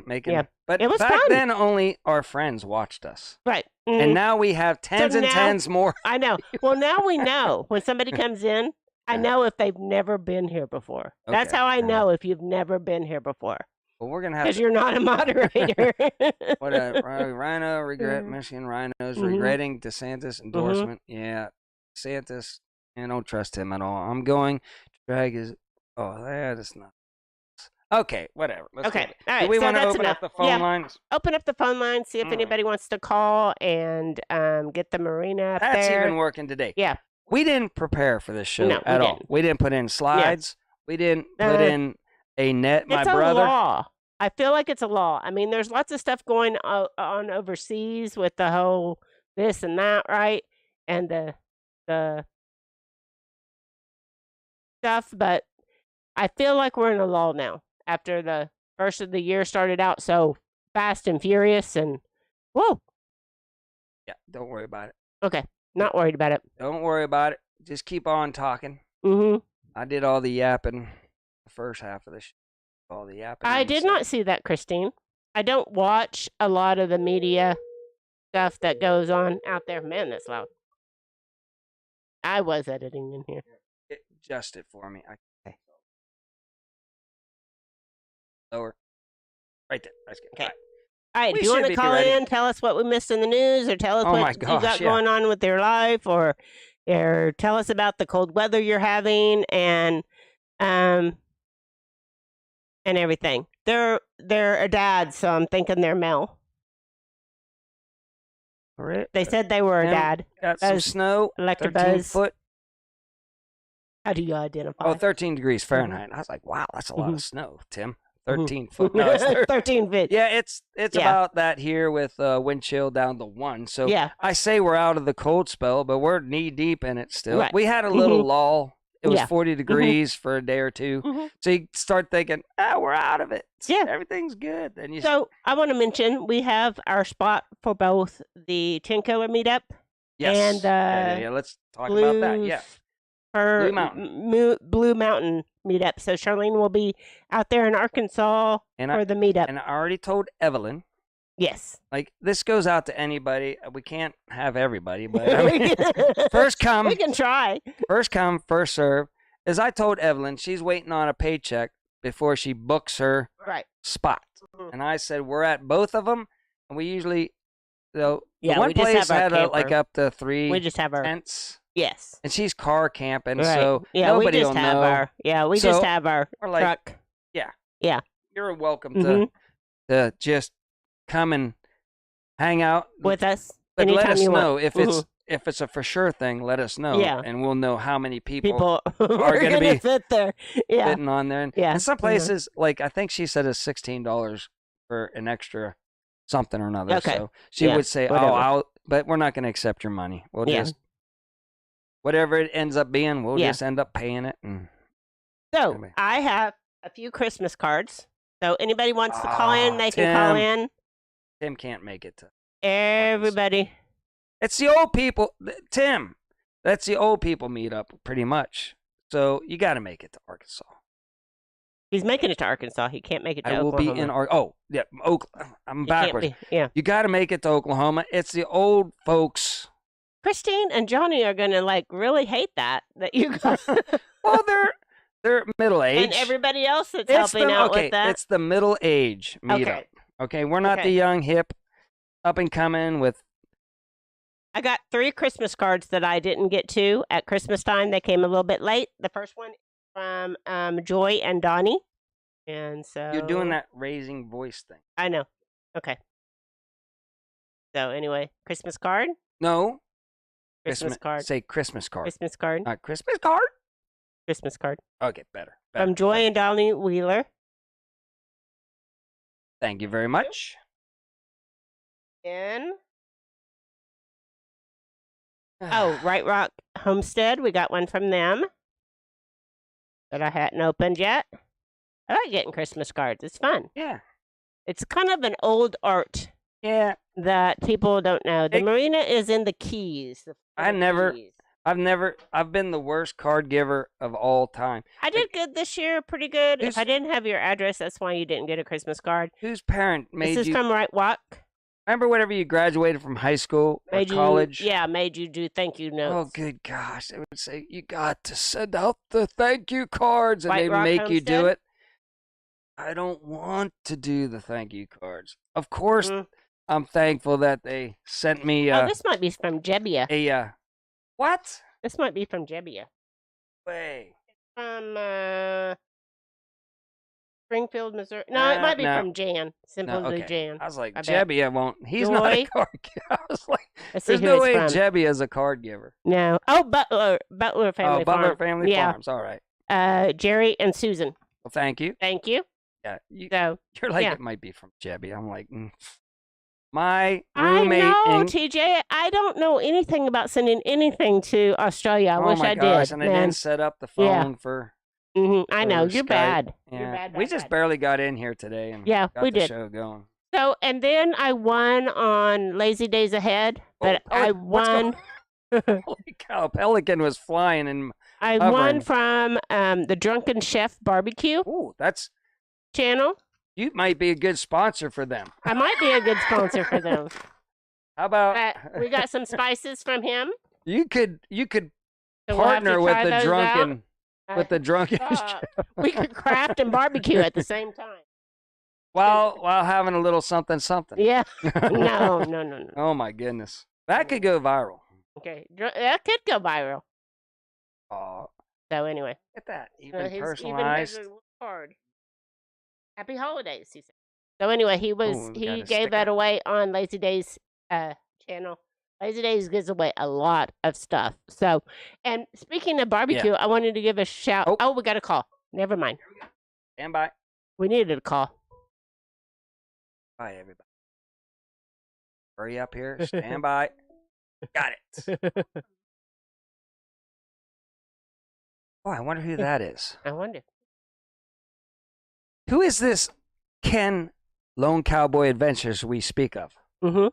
[SPEAKER 2] Making it. But
[SPEAKER 1] it was
[SPEAKER 2] back
[SPEAKER 1] fun.
[SPEAKER 2] Then only our friends watched us.
[SPEAKER 1] Right.
[SPEAKER 2] And now we have tens and tens more.
[SPEAKER 1] I know. Well, now we know when somebody comes in, I know if they've never been here before. Okay. That's how I know if you've never been here before.
[SPEAKER 2] Well, we're gonna have
[SPEAKER 1] because you're not a moderator.
[SPEAKER 2] What Rhino regret Michigan rhinos regretting DeSantis endorsement. Yeah, DeSantis. I don't trust him at all. I'm going to drag his. Oh, that's not. Okay, whatever. Let's
[SPEAKER 1] okay,
[SPEAKER 2] go.
[SPEAKER 1] all right.
[SPEAKER 2] Do we want to open
[SPEAKER 1] enough.
[SPEAKER 2] up the phone lines?
[SPEAKER 1] Open up the phone lines. See if anybody wants to call and get the marina up there.
[SPEAKER 2] That's even working today.
[SPEAKER 1] Yeah.
[SPEAKER 2] We didn't prepare for this show at all. We didn't put in slides. Yeah. We didn't put in a net. My brother.
[SPEAKER 1] It's a law. I feel like it's a law. I mean, there's lots of stuff going on overseas with the whole this and that, right? And the stuff, but I feel like we're in a lull now after the first of the year started out so fast and furious and whoa.
[SPEAKER 2] Yeah, don't worry about it.
[SPEAKER 1] Okay. Not worried about it.
[SPEAKER 2] Don't worry about it. Just keep on talking. I did all the yapping the first half of the show. All the yapping.
[SPEAKER 1] I did not see that, Christine. I don't watch a lot of the media stuff that goes on out there. Man, that's loud. I was editing in here.
[SPEAKER 2] Adjust it for me. Okay. Lower. Right there. That's good.
[SPEAKER 1] Okay. All right, if you want to call in, tell us what we missed in the news, or tell us what you got going on with your life, or tell us about the cold weather you're having, and everything. They're a dad, so I'm thinking they're male.
[SPEAKER 2] Right.
[SPEAKER 1] They said they were a dad.
[SPEAKER 2] Got some snow. 13 foot.
[SPEAKER 1] How do you identify?
[SPEAKER 2] Oh, 13 degrees Fahrenheit. I was like, wow, that's a lot of snow, Tim. 13 foot. No, it's
[SPEAKER 1] 13 feet.
[SPEAKER 2] Yeah, it's about that here with wind chill down to 1. So I say we're out of the cold spell, but we're knee deep in it still.
[SPEAKER 1] Right.
[SPEAKER 2] We had a little lull. It was 40 degrees for a day or two. So you start thinking, we're out of it.
[SPEAKER 1] Yeah.
[SPEAKER 2] Everything's good.
[SPEAKER 1] So I want to mention we have our spot for both the 10 Killer meetup and the
[SPEAKER 2] let's talk about that. Yeah.
[SPEAKER 1] Blue Mountain meetup. So Charlene will be out there in Arkansas for the meetup.
[SPEAKER 2] And I already told Evelyn
[SPEAKER 1] Yes.
[SPEAKER 2] Like, this goes out to anybody. We can't have everybody, but I mean, first come.
[SPEAKER 1] We can try.
[SPEAKER 2] First come, first serve. As I told Evelyn, she's waiting on a paycheck before she books her spot. And I said, we're at both of them. And we usually, the one place had like up to 3 tents.
[SPEAKER 1] Yes.
[SPEAKER 2] And she's car camping, so nobody will know.
[SPEAKER 1] We just have our truck.
[SPEAKER 2] Yeah.
[SPEAKER 1] Yeah.
[SPEAKER 2] You're welcome to just come and hang out
[SPEAKER 1] with us.
[SPEAKER 2] But let us know if it's a for sure thing. Let us know, and we'll know how many people are going to be
[SPEAKER 1] fit there.
[SPEAKER 2] Fitting on there. And some places, like I think she said, is $16 for an extra something or another.
[SPEAKER 1] Okay.
[SPEAKER 2] So she would say, but we're not going to accept your money. We'll just whatever it ends up being, we'll just end up paying it. And
[SPEAKER 1] so I have a few Christmas cards. So anybody wants to call in, they can call in.
[SPEAKER 2] Tim can't make it to
[SPEAKER 1] everybody.
[SPEAKER 2] It's the old people, Tim. That's the old people meetup, pretty much. So you got to make it to Arkansas.
[SPEAKER 1] He's making it to Arkansas. He can't make it to Oklahoma.
[SPEAKER 2] I will be in Oklahoma. I'm backwards. You got to make it to Oklahoma. It's the old folks.
[SPEAKER 1] Christine and Johnny are going to like really hate that you got.
[SPEAKER 2] Well, they're middle age.
[SPEAKER 1] And everybody else that's helping out with that.
[SPEAKER 2] It's the middle age meetup. Okay, we're not the young, hip, up and coming with.
[SPEAKER 1] I got 3 Christmas cards that I didn't get to at Christmas time. They came a little bit late. The first one from Joy and Donnie. And so
[SPEAKER 2] you're doing that raising voice thing.
[SPEAKER 1] I know. Okay. So anyway, Christmas card?
[SPEAKER 2] No.
[SPEAKER 1] Christmas card.
[SPEAKER 2] Say Christmas card.
[SPEAKER 1] Christmas card.
[SPEAKER 2] Not Christmas card?
[SPEAKER 1] Christmas card.
[SPEAKER 2] Okay, better.
[SPEAKER 1] From Joy and Donnie Wheeler.
[SPEAKER 2] Thank you very much.
[SPEAKER 1] And Right Rock Homestead. We got one from them that I hadn't opened yet. I like getting Christmas cards. It's fun.
[SPEAKER 2] Yeah.
[SPEAKER 1] It's kind of an old art.
[SPEAKER 2] Yeah.
[SPEAKER 1] That people don't know. The marina is in the Keys.
[SPEAKER 2] I've been the worst card giver of all time.
[SPEAKER 1] I did good this year, pretty good. If I didn't have your address, that's why you didn't get a Christmas card.
[SPEAKER 2] Whose parent made you?
[SPEAKER 1] This is from Right Walk.
[SPEAKER 2] Remember whenever you graduated from high school or college?
[SPEAKER 1] Made you do thank you notes.
[SPEAKER 2] Oh, good gosh. They would say, you got to send out the thank you cards, and they make you do it. I don't want to do the thank you cards. Of course, I'm thankful that they sent me...
[SPEAKER 1] this might be from Jebbia.
[SPEAKER 2] What?
[SPEAKER 1] This might be from Jebbia.
[SPEAKER 2] Way.
[SPEAKER 1] From Springfield, Missouri. No, it might be from Jan. Simply Jan.
[SPEAKER 2] I was like, Jebbia won't. He's not a card giver. I was like, there's no way Jebbia is a card giver.
[SPEAKER 1] No. Oh, Butler Family Farm.
[SPEAKER 2] Butler Family Farms. All right.
[SPEAKER 1] Jerry and Susan.
[SPEAKER 2] Well, thank you.
[SPEAKER 1] Thank you.
[SPEAKER 2] Yeah. You're like, it might be from Jebbia. I'm like, my roommate.
[SPEAKER 1] I know, TJ. I don't know anything about sending anything to Australia. I wish I did.
[SPEAKER 2] And I didn't set up the phone for.
[SPEAKER 1] I know. You're
[SPEAKER 2] Skype.
[SPEAKER 1] bad.
[SPEAKER 2] Yeah.
[SPEAKER 1] You're bad.
[SPEAKER 2] We just barely got in here today and got
[SPEAKER 1] we
[SPEAKER 2] the
[SPEAKER 1] did.
[SPEAKER 2] show going.
[SPEAKER 1] So, and then I won on Lazy Days Ahead, but I won.
[SPEAKER 2] Holy cow! Pelican was flying and.
[SPEAKER 1] I won from the Drunken Chef Barbecue.
[SPEAKER 2] Ooh, that's
[SPEAKER 1] channel.
[SPEAKER 2] You might be a good sponsor for them.
[SPEAKER 1] I might be a good sponsor for them.
[SPEAKER 2] How about
[SPEAKER 1] we got some spices from him.
[SPEAKER 2] You could partner with the drunken chef.
[SPEAKER 1] We could craft and barbecue at the same time.
[SPEAKER 2] While having a little something.
[SPEAKER 1] Yeah. No.
[SPEAKER 2] Oh my goodness. That could go viral.
[SPEAKER 1] Okay. That could go viral.
[SPEAKER 2] Oh.
[SPEAKER 1] So anyway.
[SPEAKER 2] Look at that. Even personalized.
[SPEAKER 1] Even card. Happy holidays, he said. So anyway, he gave that away on Lazy Days channel. Lazy Days gives away a lot of stuff. So, and speaking of barbecue, I wanted to give a shout. Oh, we got a call. Never mind.
[SPEAKER 2] Stand by.
[SPEAKER 1] We needed a call.
[SPEAKER 2] Bye, everybody. Hurry up here. Stand by. Got it. Oh, I wonder who that is.
[SPEAKER 1] I wonder.
[SPEAKER 2] Who is this Ken Lone Cowboy Adventures we speak of?
[SPEAKER 1] Mm-hmm.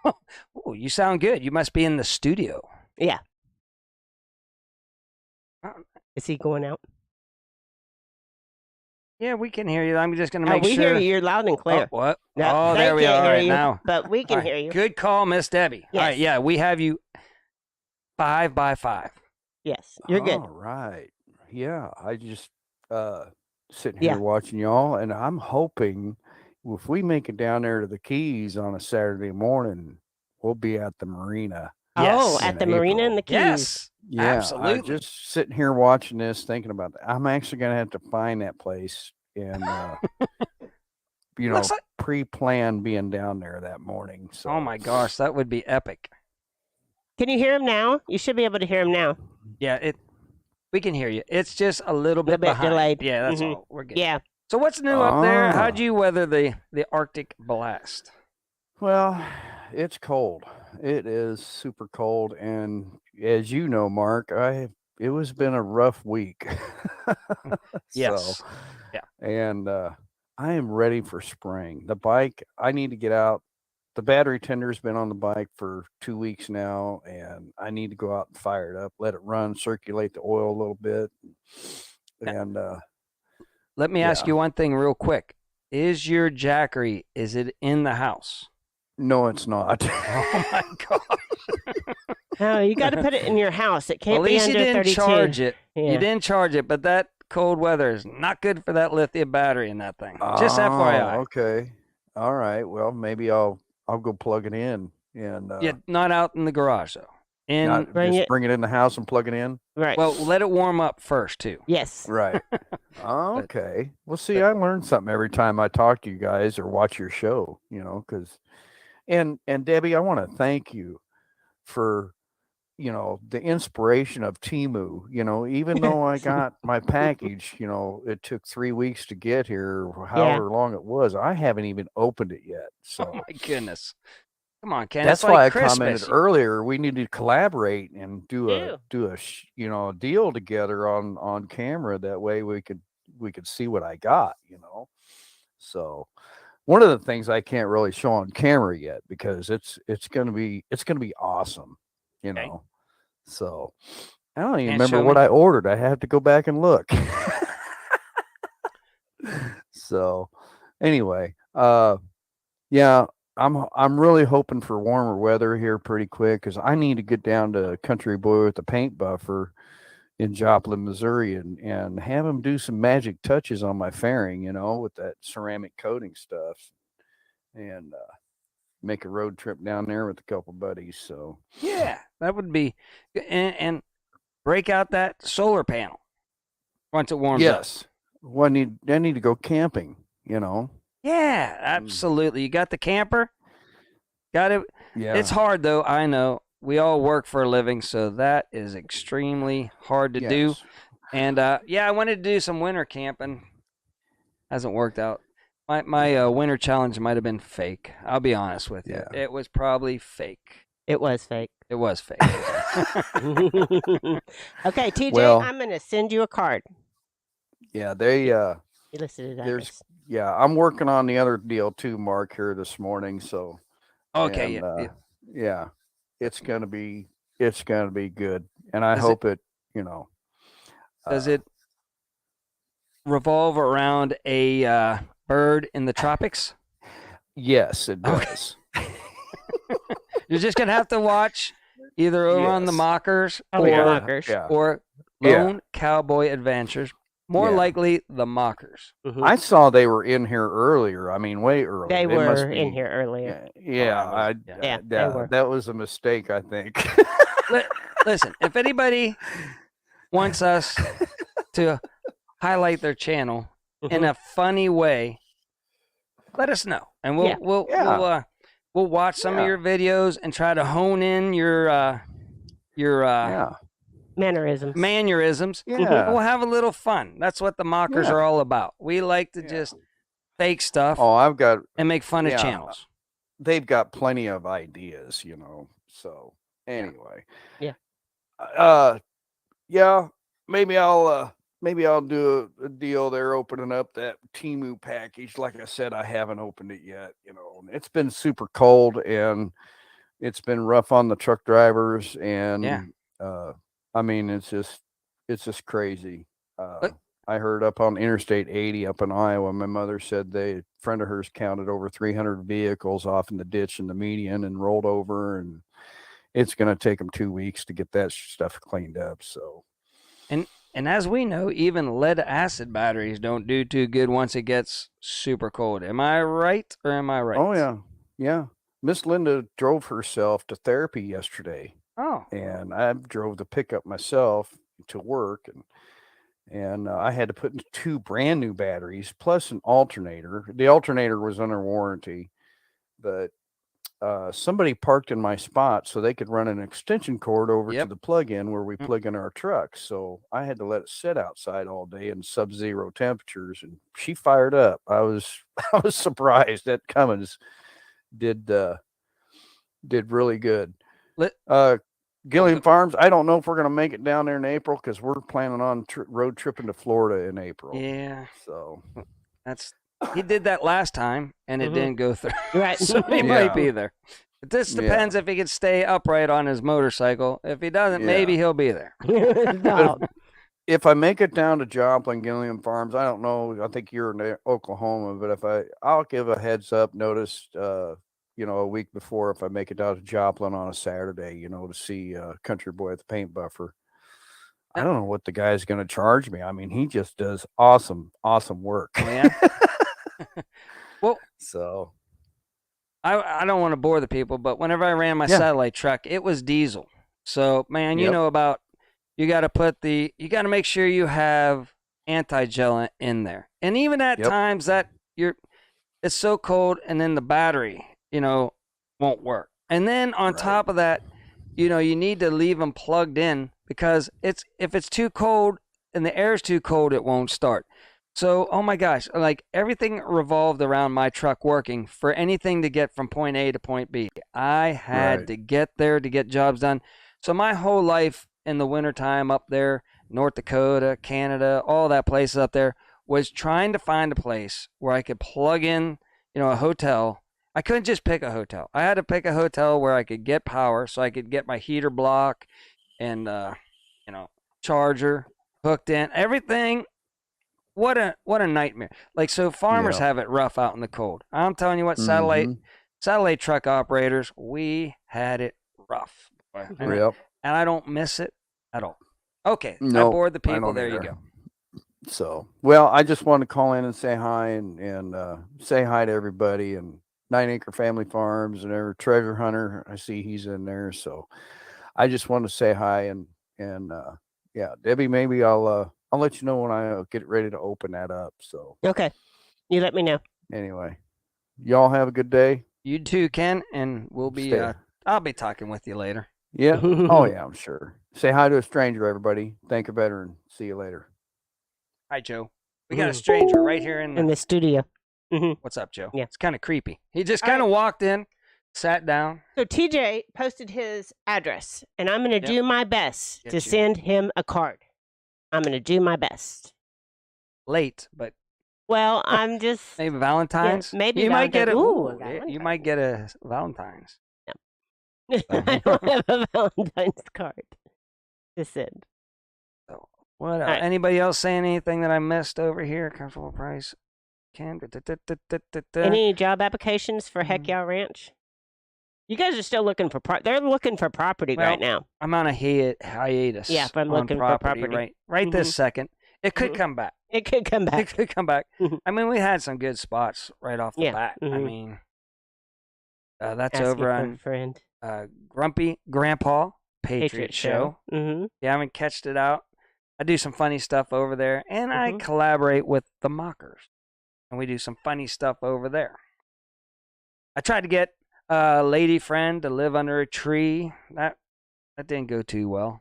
[SPEAKER 2] Oh, you sound good. You must be in the studio.
[SPEAKER 1] Yeah. Is he going out?
[SPEAKER 2] Yeah, we can hear you. I'm just going to make
[SPEAKER 1] we
[SPEAKER 2] sure.
[SPEAKER 1] hear you. You're loud and clear.
[SPEAKER 2] Oh, what?
[SPEAKER 1] No,
[SPEAKER 2] there we are. All right,
[SPEAKER 1] you,
[SPEAKER 2] now.
[SPEAKER 1] But we can hear you.
[SPEAKER 2] Good call, Miss Debbie.
[SPEAKER 1] Yes.
[SPEAKER 2] All right, yeah, we have you 5 by 5.
[SPEAKER 1] Yes, you're good.
[SPEAKER 3] All right. Yeah, I just sitting here watching y'all, and I'm hoping if we make it down there to the Keys on a Saturday morning, we'll be at the marina.
[SPEAKER 1] Yes. At the marina in the Keys.
[SPEAKER 2] Yes.
[SPEAKER 3] Yeah,
[SPEAKER 2] absolutely.
[SPEAKER 3] Just sitting here watching this, thinking about that. I'm actually going to have to find that place and, pre-plan being down there that morning. So.
[SPEAKER 2] Oh my gosh, that would be epic.
[SPEAKER 1] Can you hear him now? You should be able to hear him now.
[SPEAKER 2] Yeah, we can hear you. It's just a little bit behind.
[SPEAKER 1] Delayed.
[SPEAKER 2] Yeah, that's all. We're good.
[SPEAKER 1] Yeah.
[SPEAKER 2] So what's new up there? How'd you weather the Arctic blast?
[SPEAKER 3] Well, it's cold. It is super cold, and as you know, Mark, it was been a rough week.
[SPEAKER 2] Yes.
[SPEAKER 3] So, yeah. And I am ready for spring. The bike, I need to get out. The battery tender's been on the bike for 2 weeks now, and I need to go out and fire it up, let it run, circulate the oil a little bit. And
[SPEAKER 2] let me ask you one thing real quick. Is your Jackery, is it in the house?
[SPEAKER 3] No, it's not.
[SPEAKER 2] Oh my gosh.
[SPEAKER 1] No, you got to put it in your house. It can't be under 32.
[SPEAKER 2] At least you didn't charge it.
[SPEAKER 1] Yeah.
[SPEAKER 2] You didn't charge it, but that cold weather is not good for that lithium battery in that thing. Just FYI.
[SPEAKER 3] Okay. All right. Well, maybe I'll go plug it in and
[SPEAKER 2] not out in the garage though.
[SPEAKER 3] Bring it in the house and plug it in.
[SPEAKER 1] Right.
[SPEAKER 2] Well, let it warm up first too.
[SPEAKER 1] Yes.
[SPEAKER 3] Right. Okay. Well, see, I learn something every time I talk to you guys or watch your show. Because and Debbie, I want to thank you for the inspiration of Temu. Even though I got my package, it took 3 weeks to get here, however long it was. I haven't even opened it yet. So
[SPEAKER 2] oh my goodness. Come on, Ken.
[SPEAKER 3] That's
[SPEAKER 2] why
[SPEAKER 3] I
[SPEAKER 2] Christmas.
[SPEAKER 3] Commented earlier. We need to collaborate and do a deal together on camera. That way we could see what I got. So one of the things I can't really show on camera yet because it's gonna be awesome. So I don't even remember what I ordered. I have to go back and look. So anyway, I'm really hoping for warmer weather here pretty quick because I need to get down to Country Boy with the Paint Buffer in Joplin, Missouri, and have him do some magic touches on my fairing, with that ceramic coating stuff, and make a road trip down there with a couple buddies. So
[SPEAKER 2] yeah, that would be, and break out that solar panel once it warms up.
[SPEAKER 3] Yes, well, I need to go camping.
[SPEAKER 2] Yeah, absolutely. You got the camper? Got it?
[SPEAKER 3] Yeah.
[SPEAKER 2] It's hard, though. I know. We all work for a living, so that is extremely hard to do. And, I wanted to do some winter camping. Hasn't worked out. My winter challenge might have been fake. I'll be honest with you. It was probably fake.
[SPEAKER 1] It was fake.
[SPEAKER 2] It was fake.
[SPEAKER 1] Okay, TJ, I'm going to send you a card.
[SPEAKER 3] Yeah, they...
[SPEAKER 1] You listed it.
[SPEAKER 3] I'm working on the other deal too, Mark, here this morning. So,
[SPEAKER 2] okay,
[SPEAKER 3] it's gonna be good, and I hope it.
[SPEAKER 2] Does it revolve around a bird in the tropics?
[SPEAKER 3] Yes, it does.
[SPEAKER 2] You're just gonna have to watch either over on the Mockers or Lone Cowboy Adventures. More likely, the Mockers.
[SPEAKER 3] Mm-hmm. I saw they were in here earlier. I mean, way earlier.
[SPEAKER 1] They were in here earlier.
[SPEAKER 3] That was a mistake, I think.
[SPEAKER 2] Listen, if anybody wants us to highlight their channel in a funny way, let us know, and we'll watch some of your videos and try to hone in your mannerisms.
[SPEAKER 3] Yeah.
[SPEAKER 2] We'll have a little fun. That's what the Mockers are all about. We like to just fake stuff.
[SPEAKER 3] And
[SPEAKER 2] make fun of channels.
[SPEAKER 3] They've got plenty of ideas, So anyway. Maybe I'll do a deal there, opening up that Temu package. Like I said, I haven't opened it yet. It's been super cold and it's been rough on the truck drivers, and I mean, it's just crazy. I heard up on Interstate 80 up in Iowa, my mother said a friend of hers counted over 300 vehicles off in the ditch in the median and rolled over, and it's going to take them 2 weeks to get that stuff cleaned up. So,
[SPEAKER 2] and as we know, even lead acid batteries don't do too good once it gets super cold. Am I right or am I right?
[SPEAKER 3] Oh yeah, yeah. Miss Linda drove herself to therapy yesterday.
[SPEAKER 2] Oh,
[SPEAKER 3] and I drove the pickup myself to work, and I had to put in 2 brand new batteries plus an alternator. The alternator was under warranty, but somebody parked in my spot so they could run an extension cord over to the plug-in where we plug in our trucks. So I had to let it sit outside all day in sub-zero temperatures, and she fired up. I was surprised that Cummins did really good. Gilliam Farms, I don't know if we're going to make it down there in April because we're planning on road tripping to Florida in April.
[SPEAKER 2] Yeah.
[SPEAKER 3] So
[SPEAKER 2] he did that last time and it didn't go through.
[SPEAKER 1] Right.
[SPEAKER 2] So he might be there. But this depends if he can stay upright on his motorcycle. If he doesn't, maybe he'll be there.
[SPEAKER 1] No.
[SPEAKER 3] If I make it down to Joplin, Gilliam Farms, I don't know. I think you're in Oklahoma, but I'll give a heads up notice, a week before if I make it down to Joplin on a Saturday, to see Country Boy at the Paint Buffer. I don't know what the guy's going to charge me. I mean, he just does awesome work.
[SPEAKER 2] Yeah. Well,
[SPEAKER 3] so
[SPEAKER 2] I don't want to bore the people, but whenever I ran my satellite truck, it was diesel. So, man, you know about, you got to make sure you have anti-gel in there. And even at times that it's so cold and then the battery, won't work. And then on top of that, you need to leave them plugged in because if it's too cold and the air is too cold, it won't start. So, oh my gosh, like everything revolved around my truck working for anything to get from point A to point B. I had to get there to get jobs done. So my whole life in the wintertime up there, North Dakota, Canada, all that places up there, was trying to find a place where I could plug in, a hotel. I couldn't just pick a hotel. I had to pick a hotel where I could get power so I could get my heater block and, charger hooked in, everything. What a nightmare. Like, so farmers have it rough out in the cold. I'm telling you what, satellite truck operators, we had it rough. And I don't miss it at all. Okay. Nope, I bored the people. There you go.
[SPEAKER 3] So, well, I just wanted to call in and say hi and say hi to everybody and 9 Acre Family Farms and our treasure hunter. I see he's in there. So I just want to say hi and Debbie, maybe I'll let you know when I get ready to open that up. So
[SPEAKER 1] okay, you let me know.
[SPEAKER 3] Anyway, y'all have a good day.
[SPEAKER 2] You too, Ken, and we'll be. I'll be talking with you later.
[SPEAKER 3] Yeah. Oh yeah, I'm sure. Say hi to a stranger, everybody. Thank a veteran. See you later.
[SPEAKER 2] Hi, Joe. We got a stranger right here in
[SPEAKER 1] the studio.
[SPEAKER 2] What's up, Joe?
[SPEAKER 1] Yeah,
[SPEAKER 2] it's kind of creepy. He just kind of walked in, sat down.
[SPEAKER 1] So TJ posted his address, and I'm going to do my best to send him a card. I'm going to do my best.
[SPEAKER 2] Late, but
[SPEAKER 1] well, I'm just
[SPEAKER 2] maybe Valentine's.
[SPEAKER 1] Yeah, maybe
[SPEAKER 2] you
[SPEAKER 1] might
[SPEAKER 2] get you might get a Valentine's.
[SPEAKER 1] No. I don't have a Valentine's card to send.
[SPEAKER 2] So what? Anybody else saying anything that I missed over here? Comfortable price.
[SPEAKER 1] Any job applications for Heck Yeah Ranch? You guys are still looking for they're looking for property right now.
[SPEAKER 2] I'm on a hiatus.
[SPEAKER 1] Yeah, if I'm looking for property
[SPEAKER 2] right this second. It could come back.
[SPEAKER 1] It could come back.
[SPEAKER 2] It could come back. I mean, we had some good spots right off the bat. I mean, that's
[SPEAKER 1] Asking
[SPEAKER 2] over on
[SPEAKER 1] friend.
[SPEAKER 2] Grumpy Grandpa Patriot Show. You haven't catched it out. I do some funny stuff over there, and I collaborate with the Mockers, and we do some funny stuff over there. I tried to get a lady friend to live under a tree. That didn't go too well.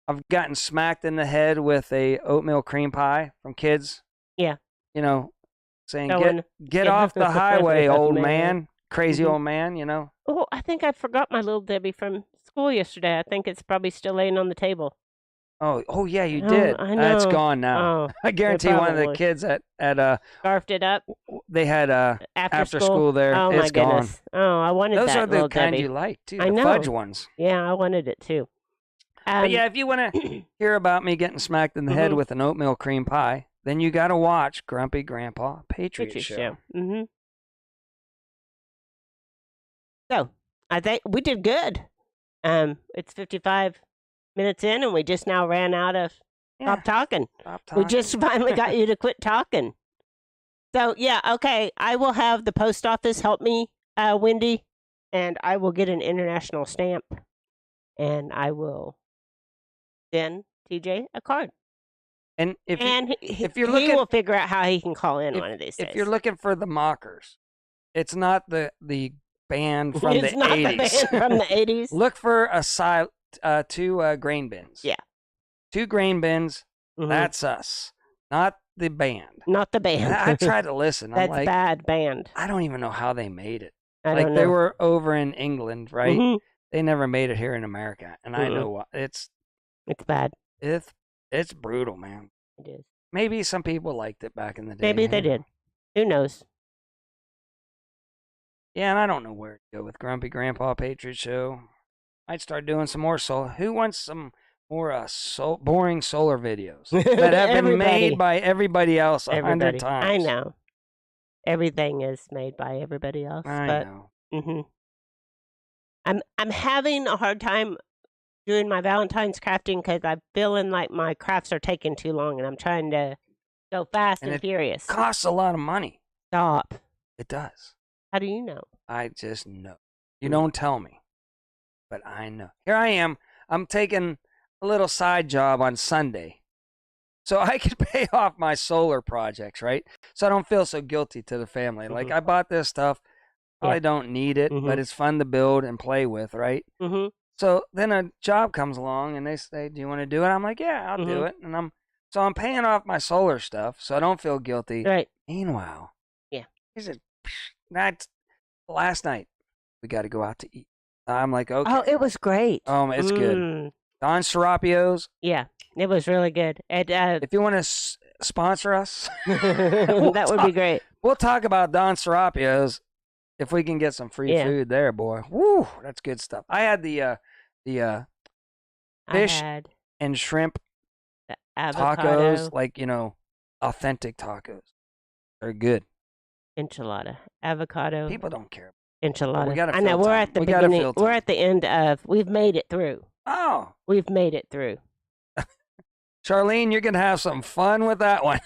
[SPEAKER 2] I've gotten smacked in the head with a oatmeal cream pie from kids.
[SPEAKER 1] Yeah.
[SPEAKER 2] Saying, get off the highway, old man. Crazy old man,
[SPEAKER 1] Oh, I think I forgot my little Debbie from school yesterday. I think it's probably still laying on the table.
[SPEAKER 2] Oh yeah, you did.
[SPEAKER 1] I know.
[SPEAKER 2] It's gone now. I guarantee one of the kids at
[SPEAKER 1] scarfed it up.
[SPEAKER 2] They had after school there.
[SPEAKER 1] Oh
[SPEAKER 2] it's
[SPEAKER 1] my goodness.
[SPEAKER 2] Gone.
[SPEAKER 1] Oh, I wanted
[SPEAKER 2] Those
[SPEAKER 1] that.
[SPEAKER 2] Those are the kind
[SPEAKER 1] Debbie.
[SPEAKER 2] you like too.
[SPEAKER 1] I
[SPEAKER 2] the
[SPEAKER 1] know.
[SPEAKER 2] fudge ones.
[SPEAKER 1] Yeah, I wanted it too.
[SPEAKER 2] But yeah, if you want to hear about me getting smacked in the head with an oatmeal cream pie, then you got to watch Grumpy Grandpa Patriot Show.
[SPEAKER 1] Mm-hmm. So I think we did good. It's 55 minutes in, and we just now ran out of stop talking. We just finally got you to quit talking. So yeah, okay. I will have the post office help me, Wendy, and I will get an international stamp, and I will send TJ a card.
[SPEAKER 2] And if you're looking,
[SPEAKER 1] he will figure out how he can call in one of these days.
[SPEAKER 2] If you're looking for the Mockers, it's not the band from the 80s.
[SPEAKER 1] It's not the band from the 80s.
[SPEAKER 2] Look for two grain bins.
[SPEAKER 1] Yeah.
[SPEAKER 2] 2 grain bins. That's us. Not the band.
[SPEAKER 1] Not the band.
[SPEAKER 2] I tried to listen.
[SPEAKER 1] That's
[SPEAKER 2] like,
[SPEAKER 1] bad band.
[SPEAKER 2] I don't even know how they made it.
[SPEAKER 1] I don't know.
[SPEAKER 2] They were over in England, right? They never made it here in America. And I know why. It's
[SPEAKER 1] bad.
[SPEAKER 2] It's brutal, man.
[SPEAKER 1] It is.
[SPEAKER 2] Maybe some people liked it back in the day.
[SPEAKER 1] Maybe they did. Who knows?
[SPEAKER 2] Yeah, and I don't know where to go with Grumpy Grandpa Patriot Show. Might start doing some more solar. Who wants some more boring solar videos that have been made by everybody else 100 times?
[SPEAKER 1] I know. Everything is made by everybody else.
[SPEAKER 2] I know.
[SPEAKER 1] I'm having a hard time doing my Valentine's crafting because I'm feeling like my crafts are taking too long, and I'm trying to go fast and furious.
[SPEAKER 2] It costs a lot of money.
[SPEAKER 1] Stop.
[SPEAKER 2] It does.
[SPEAKER 1] How do you know?
[SPEAKER 2] I just know. You don't tell me, but I know. Here I am. I'm taking a little side job on Sunday so I can pay off my solar projects, right? So I don't feel so guilty to the family. Like, I bought this stuff. I don't need it, but it's fun to build and play with, right? So then a job comes along and they say, "Do you want to do it?" I'm like, "Yeah, I'll do it." And I'm paying off my solar stuff, so I don't feel guilty.
[SPEAKER 1] Right.
[SPEAKER 2] Meanwhile,
[SPEAKER 1] that's
[SPEAKER 2] last night we got to go out to eat. I'm like, okay.
[SPEAKER 1] Oh, it was great.
[SPEAKER 2] Oh, it's good. Don Serapio's.
[SPEAKER 1] Yeah, it was really good. And,
[SPEAKER 2] if you want to sponsor us,
[SPEAKER 1] that would be great.
[SPEAKER 2] We'll talk about Don Serapio's if we can get some free food there, boy. Woo, that's good stuff. I had the fish and shrimp tacos, like, authentic tacos. They're good.
[SPEAKER 1] Enchilada, avocado.
[SPEAKER 2] People don't care.
[SPEAKER 1] Enchilada. I know. We're at the beginning. We're at the end of. We've made it through.
[SPEAKER 2] Oh,
[SPEAKER 1] we've made it through.
[SPEAKER 2] Charlene, you're gonna have some fun with that one.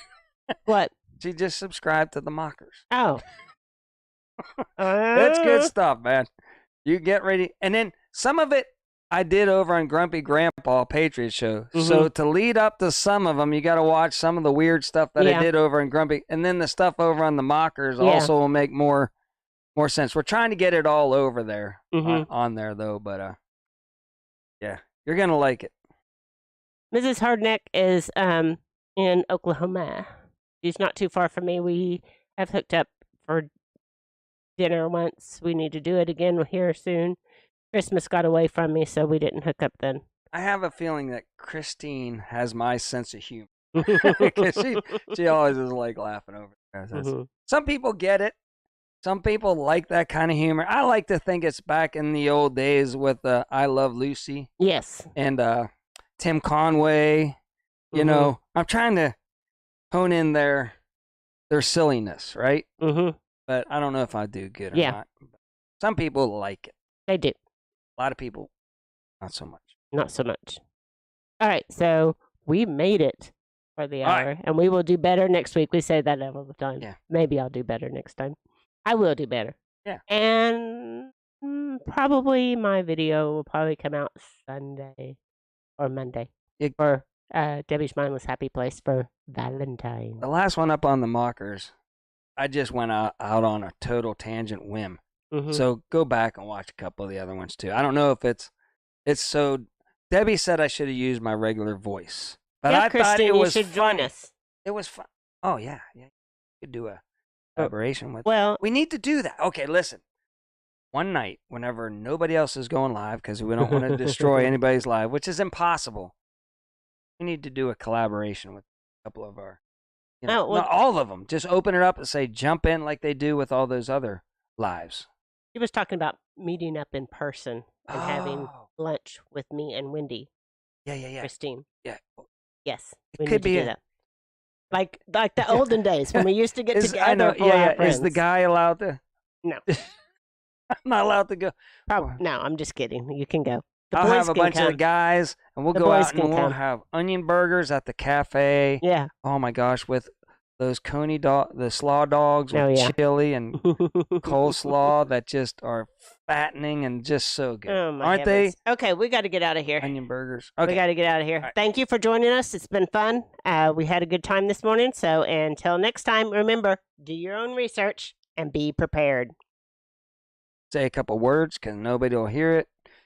[SPEAKER 1] What?
[SPEAKER 2] She just subscribed to the Mockers.
[SPEAKER 1] Oh,
[SPEAKER 2] that's good stuff, man. You get ready, and then some of it I did over on Grumpy Grandpa Patriot Show. So to lead up to some of them, you got to watch some of the weird stuff that I did over in Grumpy, and then the stuff over on the Mockers also will make more sense. We're trying to get it all over there on there though, but yeah, you're gonna like it.
[SPEAKER 1] Mrs. Hardneck is in Oklahoma. She's not too far from me. We have hooked up for dinner once. We need to do it again here soon. Christmas got away from me, so we didn't hook up then.
[SPEAKER 2] I have a feeling that Christine has my sense of humor. Because she always is like laughing over there. Some people get it. Some people like that kind of humor. I like to think it's back in the old days with I Love Lucy.
[SPEAKER 1] Yes.
[SPEAKER 2] And Tim Conway. You know, I'm trying to hone in their silliness, right? But I don't know if I do good or not. Some people like it.
[SPEAKER 1] They do.
[SPEAKER 2] A lot of people, not so much.
[SPEAKER 1] Not so much. All right, so we made it for the hour, and we will do better next week. We say that all the time.
[SPEAKER 2] Yeah.
[SPEAKER 1] Maybe I'll do better next time. I will do better.
[SPEAKER 2] Yeah.
[SPEAKER 1] And probably my video will probably come out Sunday or Monday for Debbie's Mindless Happy Place for Valentine.
[SPEAKER 2] The last one up on the Mockers, I just went out on a total tangent whim. So go back and watch a couple of the other ones too. I don't know if it's so. Debbie said I should have used my regular voice, but I thought it was
[SPEAKER 1] should join us.
[SPEAKER 2] It was fun. Oh yeah. You could do a collaboration with.
[SPEAKER 1] Well,
[SPEAKER 2] we need to do that. Okay, listen. One night, whenever nobody else is going live, because we don't want to destroy anybody's live, which is impossible. We need to do a collaboration with a couple of our. Not all of them. Just open it up and say jump in like they do with all those other lives.
[SPEAKER 1] He was talking about meeting up in person and having lunch with me and Wendy.
[SPEAKER 2] Yeah.
[SPEAKER 1] Christine.
[SPEAKER 2] Yeah.
[SPEAKER 1] Yes.
[SPEAKER 2] It could be
[SPEAKER 1] that. Like the olden days when we used to get together.
[SPEAKER 2] I know.
[SPEAKER 1] For our friends.
[SPEAKER 2] Is the guy allowed to?
[SPEAKER 1] No.
[SPEAKER 2] I'm not allowed to go.
[SPEAKER 1] No, I'm just kidding. You can go.
[SPEAKER 2] I'll have a bunch of the guys, and we'll go out and we'll have onion burgers at the cafe.
[SPEAKER 1] Yeah.
[SPEAKER 2] Oh my gosh, with those the slaw dogs with chili and coleslaw that just are fattening and just so good. Aren't they?
[SPEAKER 1] Okay, we got to get out of here.
[SPEAKER 2] Onion burgers. Okay.
[SPEAKER 1] We got to get out of here. Right. Thank you for joining us. It's been fun. We had a good time this morning. So until next time, remember, do your own research and be prepared.
[SPEAKER 2] Say a couple words because nobody will hear it.